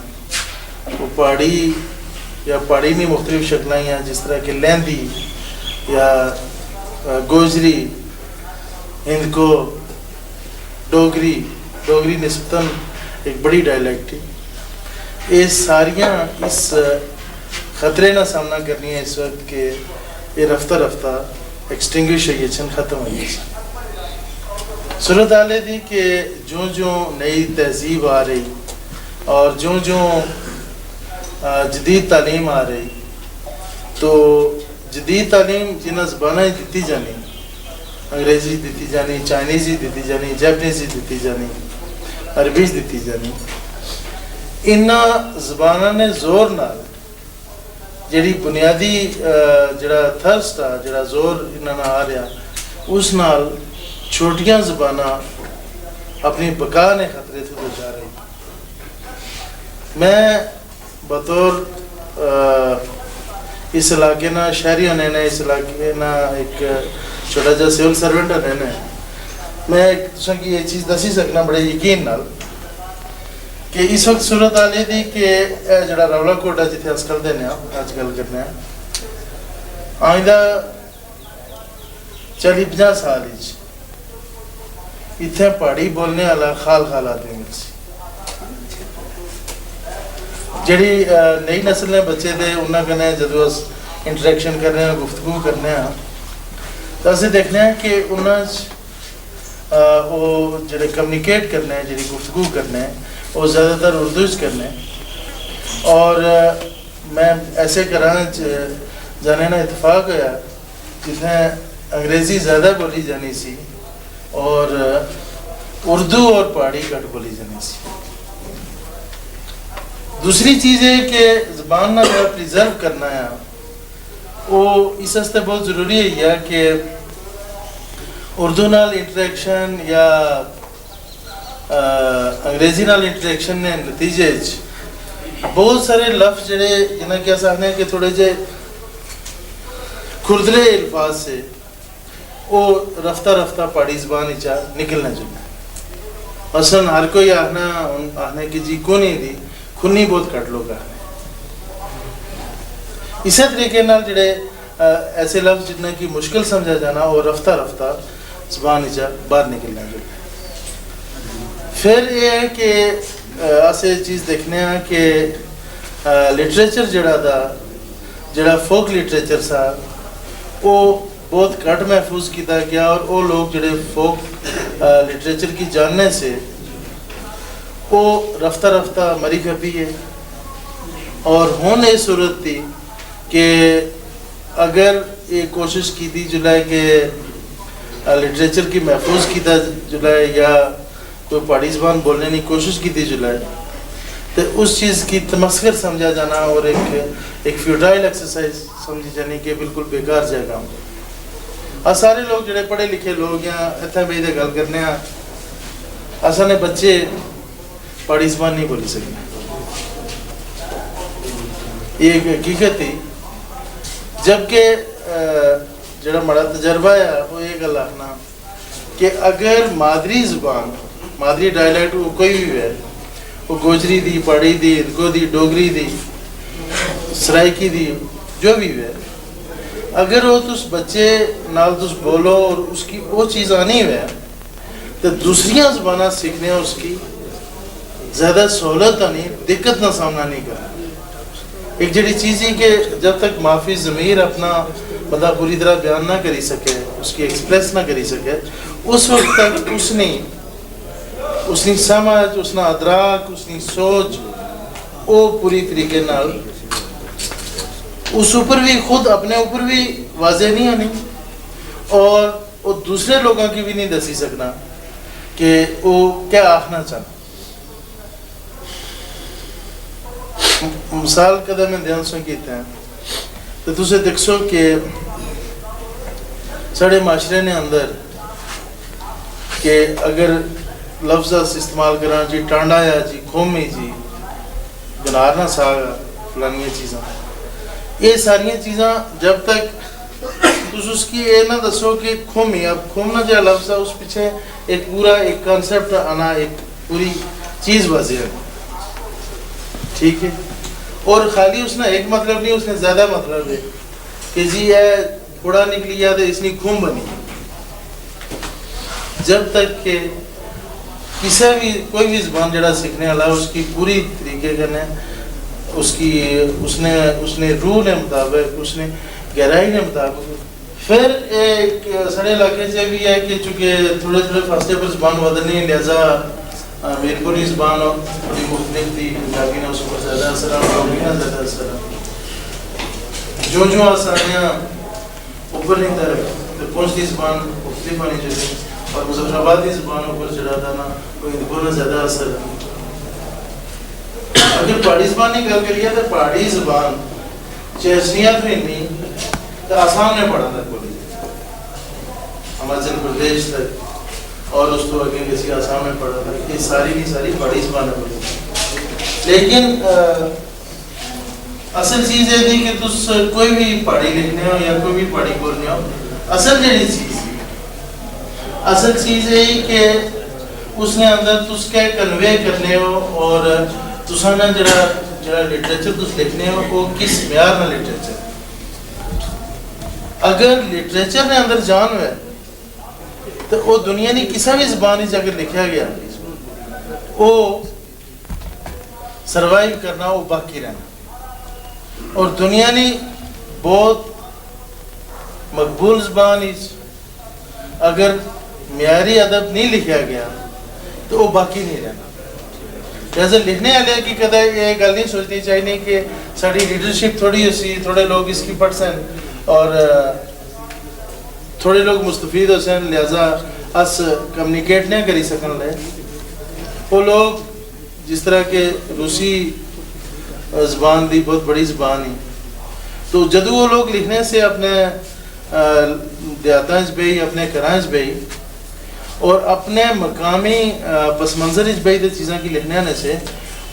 वो पहाड़ी या पहाड़ी में मुख्तलिफ शक्लें हैं, जिस तरह कि लहंदी या गोजरी, हिंदको, डोगरी निस्बतन एक बड़ी डायलैक्ट है। ये सारियाँ इस ख़तरे का सामना करनी है इस वक्त के ये रफ्ता रफ्ता एक्सटिंग्विश हो ख़त्म हो गई। सूरत हाल थी कि जो जो नई तहजीब आ रही और जो जो जदीद तालीम आ रही, तो जदीद तालीम जिन्हें ज़बानें दी जानी, अंग्रेज़ी दी जानी, चाइनीज़ी दी जानी, जैपनीज़ी दी जानी, अरबी दी जानी, इन्होंने ज़बानों ने जोर नाल जी बुनियादी जड़ा थर्स्ट आ जड़ा जोर इन्होंने आ रहा उस नाल छोटियां ज़बानां अपनी बका ने खतरे से जा रही। मैं बतौर इस इलाके ना शहरी होने ने, इस इलाके ना एक छोटा जा सिविल सर्वेंट होने ने, मैं एक तुसां की ये चीज़ दसी सकना बड़े यकीन नाल कि इस वक्त सूरत हाल थी कि जड़ा रौला कोटा जिथे अस करते हैं अज गल करने आइंदा 40-50 साल इत्थे पहाड़ी बोलने वाला खाल आदमी मिल सी। जी नई नस्ल ने बच्चे थे उन्होंने जो अस इंटरेक्शन करने गुफ्तगू करने तो अस देखने कि उन्होंने वो जो कम्युनिकेट करने जी गुफ्तगू करने वो ज़्यादातर उर्दू करने। और मैं ऐसे घरां जाने ना इतफाक होया जितने अंग्रेज़ी ज़्यादा बोली जानी सी और उर्दू और पहाड़ी घट बोली जानी सी। दूसरी चीज़ है कि ज़बान ना जो प्रिजर्व करना है वो इस वास्ते बहुत ज़रूरी है कि उर्दू नाल इंटरेक्शन या अंग्रेज़ी नाल इंटरेक्शन ने नतीजे बहुत सारे लफ्ज़ जड़े जिन्हें क्या आखने कि थोड़े जे खुरदले अल्फाज से वो रफ्ता रफ्ता पहाड़ी ज़बान चा निकलना चाहिए। मसलन हर कोई आखने की जी खूनी दी खूनी बहुत घट लोग आखने। इस तरीके नाल जड़े ऐसे लफ्ज़ जिन्हें की मुश्किल समझा जाना वो रफ्ता रफ्ता ज़बान चा बाहर निकलना चाहिए। फिर ये है कि अस ये चीज़ देखने कि लिटरेचर जड़ा फोक लिटरेचर सा वो बहुत घट महफूज किया गया और वो लोग जड़े फोक लिटरेचर की जानने से वो रफ्ता रफ्ता मरी खपी है। और हुण ये सूरत थी कि अगर ये कोशिश की थी जुलाई के लिटरेचर की महफूज किया जुलाई या कोई पहाड़ी ज़बान बोलने की कोशिश की थी जुलाई तो उस चीज़ की तमस्खर समझा जाना और एक फ्यूटाइल एक्सरसाइज समझी जानी कि बिल्कुल बेकार जाएगा। आ सारे लोग जड़े पढ़े लिखे लोग या इतने बेहद गल करने असाने बच्चे पहाड़ी ज़बान नहीं बोली सकते। ये एक हकीकत थी जबकि जड़ा बड़ा तजर्बा है वो ये गल आखना कि अगर मादरी ज़बान मादरी डायलैक्ट वो कोई भी है वो गोजरी दी, पहाड़ी दी, हिंदको दी, डोगरी दी, सराइकी दी, जो भी है, अगर वो तुस बच्चे नाल तुस बोलो और उसकी वो चीज़ आनी है तो दूसरियां ज़बानां सीखने उसकी ज़्यादा सहूलत आनी, दिक्कत का सामना नहीं करना। एक जड़ी चीज़ है कि जब तक माफी ज़मीर अपना बंदा पूरी तरह बयान ना करी सके, उसकी एक्सप्रेस ना करी सके, उस वक्त तक उसनी समझ, उसना अदराक, उसनी सोच वो पूरी तरीके नाल उस ऊपर भी खुद अपने ऊपर भी वाज़ेह नहीं आनी और वो दूसरे लोगों की भी नहीं दसी सकना कि वो क्या आखना चाहना। मिसाल कदा मैं ध्यान से कीता है तो तुसे देखो कि साढ़े माशरे ने अंदर कि अगर लफ्ज़ इस्तेमाल करा जी टांडा या जी खोमी जी गनारना साग फलानिया चीज़ा ये सारिया चीज़ां जब तक तुस उसकी ये ना दसो कि खुमी, अब खुमना जो लफ्ज़ है उस पीछे एक पूरा एक कॉन्सेप्ट आना, एक पूरी चीज़ वाज़ेह है, ठीक है। और खाली उसने एक मतलब नहीं, उसने ज़्यादा मतलब है कि जी है थोड़ा निकली या तो इसने खुम बनी। जब तक के किसी भी कोई भी ज़बान जरा सीखने वाला उसकी पूरी तरीके का उसकी उसने रूह ने मुताबिक, उसने गहराई ने मुताबिक, फिर एक सारे इलाके से भी है कि चूँकि थोड़े थोड़े फासले पर ज़बान बदलनी, लिहाजा मीरपुरी ज़बान थोड़ी मुख्तलिफ थी, पंजाबी ने उस पर ज़्यादा असर ना ज़्यादा असर जो जो आसानियाँ ऊपर नहीं तरफ तो पहुँचती ज़बान मुख्तलिफ आनी चाहिए, और मुजफ्फराबादी ज़बान ऊपर चढ़ा था ना कोई ना ज़्यादा असर। अगर पहाड़ी ज़बान की गल करिए तो पहाड़ी ज़बान चेसनियत में नहीं तो आसाम ने पढ़ा था बोली हिमाचल प्रदेश तक, और उस तो आगे किसी आसाम में पढ़ा था कि सारी की सारी पहाड़ी ज़बान बोली। लेकिन असल चीज़ ये थी कि तुस कोई भी पहाड़ी लिखने हो या कोई भी पहाड़ी बोलने हो, असल चीज़ ये कि उसने अंदर तुस क्या कन्वे करने हो, और तुसा ना जरा लिटरेचर तुस लिखने हो वो किस म्यार ना लिटरेचर। अगर लिटरेचर ने अंदर जान है तो वो दुनिया की किसी भी ज़बान अगर लिखा गया वो सरवाइव करना, वो बाकी रहना। और दुनिया की बहुत मकबूल ज़बान अगर म्यारी अदब नहीं लिखा गया तो वो बाकी नहीं रहना। जैसे लिखने वाले की कदा ये गल नहीं सोचनी चाहिए कि साड़ी लीडरशिप थोड़ी उसी थोड़े लोग इसकी पर्सन और थोड़े लोग मुस्तफीद हुसैन, लिहाजा अस कम्युनिकेट नहीं करी सकन ले। वो लोग जिस तरह के रूसी ज़बान दी बहुत बड़ी ज़बान ही, तो जदों वो लोग लिखने से अपने देहातां च बेही, अपने घरां च बेही और अपने मकामी पस मंजर च बेही चीज़ां की लिखने आने से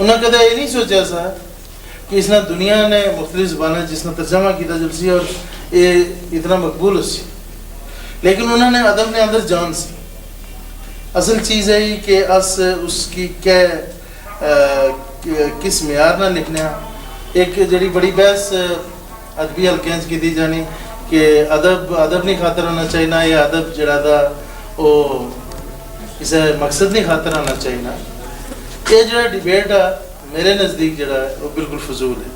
उन्हें कदा ये नहीं सोचा सा कि इसने दुनिया ने मुख्तलिफ ज़बान जिसने तर्जमा किया जलसी और ये इतना मकबूल उसी, लेकिन उन्होंने अदब ने अंदर जान सी। असल चीज़ है कि अस उसकी क्या किस म्यार ना लिखने। एक जड़ी बड़ी बहस अदबी हल्के की दी जानी कि अदब नहीं खातर होना चाहिए ना, या अदब जड़ा था वो किसी मकसद नहीं खातर आना चाहिए ना। ये जड़ा डिबेट है मेरे नज़दीक जड़ा है वो बिल्कुल फजूल है।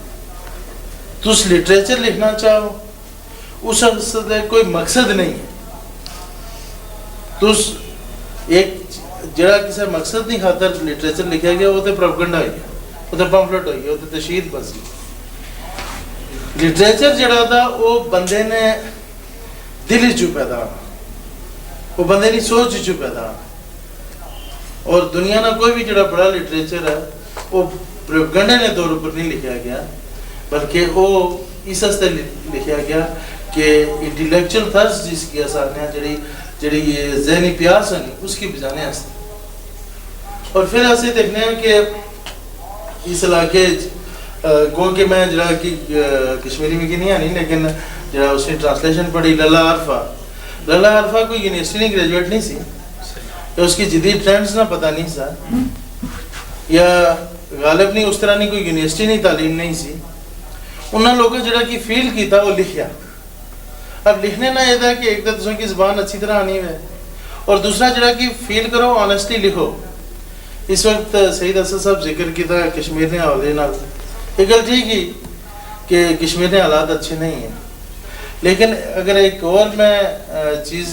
तुस लिटरेचर लिखना चाहो उस कोई मकसद नहीं है, तुस एक जड़ा किसी मकसद नहीं खातर लिटरेचर लिखा गया वो तो प्रोपेगेंडा हो गया, वो तो पम्फलेट हो गया, वो तो तशहीद बस। लिटरेचर जड़ा था वो बंदे ने दिल चु पैदा, वो बंदे की सोच चु पैदा। और दुनिया ना कोई भी जड़ा बड़ा लिटरेचर है वो प्रोपेगेंडा के तौर पर नहीं लिखा गया, बल्कि वो इस हस्ते लिखा गया कि इंटेलेक्चुअल थर्स्ट जिसकी आसानियाँ जड़ी जहनी प्यास है उसकी बुझाने हस्ते। और फिर ऐसे देखने हैं कि इस इलाके गो के मैं जरा कि कश्मीरी में की नहीं आनी, लेकिन जरा उसने ट्रांसलेशन पढ़ी लला अरफा कोई यूनिवर्सिटी नहीं ग्रेजुएट नहीं सी, या उसकी जदीद ट्रेंड्स ना पता नहीं सा, या गालिब नहीं उस तरह नहीं कोई यूनिवर्सिटी नहीं तालीम नहीं सी। उन्होंने लोगों जरा की फील किया वो लिखिया। अब लिखने ना यह था कि एक तो दूसरों की ज़बान अच्छी तरह आनी है, और दूसरा जरा कि फील करो, ऑनेस्टली लिखो। इस वक्त सईद असद साहब जिक्र किया कश्मीर ने हवाले नाल, एक गल ठीक ही कि कश्मीर के हालात अच्छे नहीं हैं, लेकिन अगर एक और मैं चीज़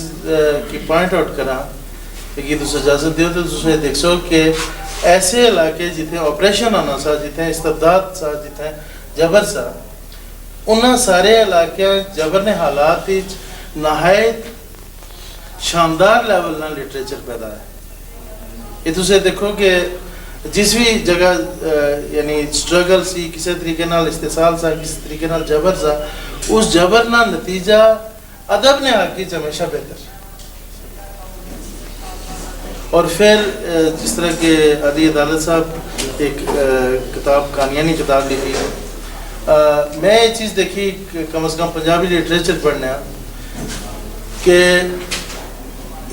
की पॉइंट आउट करा कि तुम इजाजत दो तो तुम देख सो कि ऐसे इलाके जिथे ऑपरेशन आना सा, जिथे इस्तबदाद सा, जिथे जबर सा, उन्हें सारे इलाके जबर ने हालात नहायत शानदार लेवल ना लिटरेचर पैदा है। ये तुम देखो कि जिस भी जगह यानी स्ट्रगल सी, किसी तरीके नाल इस्तेसाल सा, किसी तरीके नाल जबर सा, उस जबर ना नतीजा अदब ने आके हमेशा बेहतर। और फिर जिस तरह के अली अदालत साहब एक किताब कहानियानी किताब लिखी है, मैं ये चीज़ देखी कम से कम पंजाबी लिटरेचर पढ़ने कि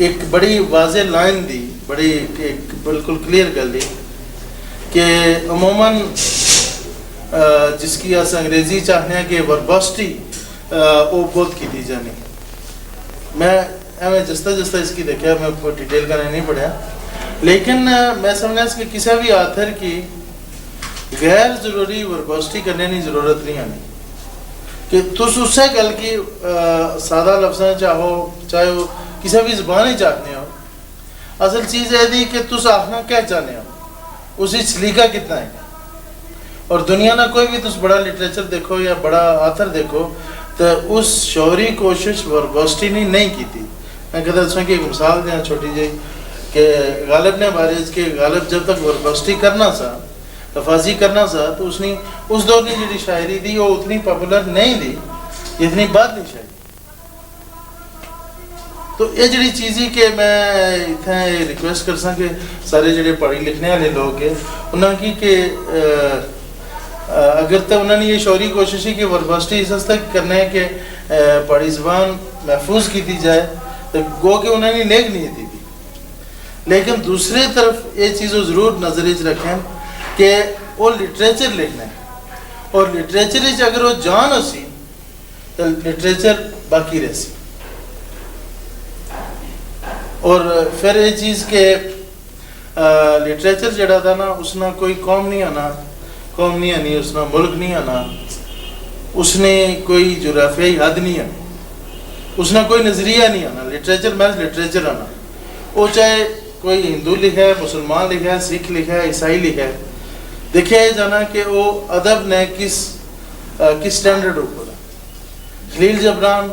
एक बड़ी वाज़े लाइन दी, बड़ी एक बिल्कुल क्लियर गल दी कि अमूमन जिसकी अस अंग्रेजी चाहने कि वर्बॉसिटी वो बहुत की दी जानी। मैं एवं जस्ता जस्ता इसकी देखा, मैं डिटेल का नहीं पढ़ा, लेकिन मैं समझा कि किसी भी आथर की गैर ज़रूरी वर्बॉसिटी करने की ज़रूरत नहीं आनी कि तुस उससे गल की सादा लफ्ज़ चाहो चाहे वो किसी भी ज़बान ही चाहते हो। असल चीज़ है दी कि तुस आखना क्या चाहते हो, उसी सलीका कितना है। और दुनिया ना कोई भी तुस बड़ा लिटरेचर देखो या बड़ा आथर देखो तो उस शौरी कोशिश वर्बॉसिटी ने नहीं की थी। मैं कहता हूँ कि एक मिसाल दें छोटी जी कि गालिब ने बारे के गालिब जब तक वर्बॉसिटी करना सा, तफाजी करना सा, तो उसने उस दौर की जी शायरी थी वो उतनी पॉपुलर नहीं थी जितनी बाद की शायरी। तो ये जी चीज़ ही कि मैं इतने रिक्वेस्ट कर सा कि सारे जो पढ़ी लिखने वाले लोग है उन्होंने कि अगर तो उन्होंने ये शौरी कोशिश है कि वर्बॉसिटी इस तक करना है कि पढ़ी ज़बान महफूज की दी जाए, तो गो कि उन्होंने नेक नहीं दी थी। लेकिन दूसरी तरफ ये चीज़ ज़रूर नज़र रखें कि वो लिटरेचर लिखना है, और लिटरेचर अगर वो जान होसी तो लिटरेचर बाकी रहसी। और फिर ये चीज़ के लिटरेचर जड़ा था ना, उसना कोई कौम नहीं आना, कौम नहीं आनी, उसना मुल्क नहीं आना, उसने कोई जोग्राफियाई हद नहीं आनी, उसना कोई नज़रिया नहीं आना। लिटरेचर महज लिटरेचर आना, वो चाहे कोई हिंदू लिखा है, मुसलमान लिखा है, सिख लिखा है, ईसाई लिखा है, देखिए जाना कि वो अदब ने किस स्टैंडर्ड ऊपर। खलील जबरान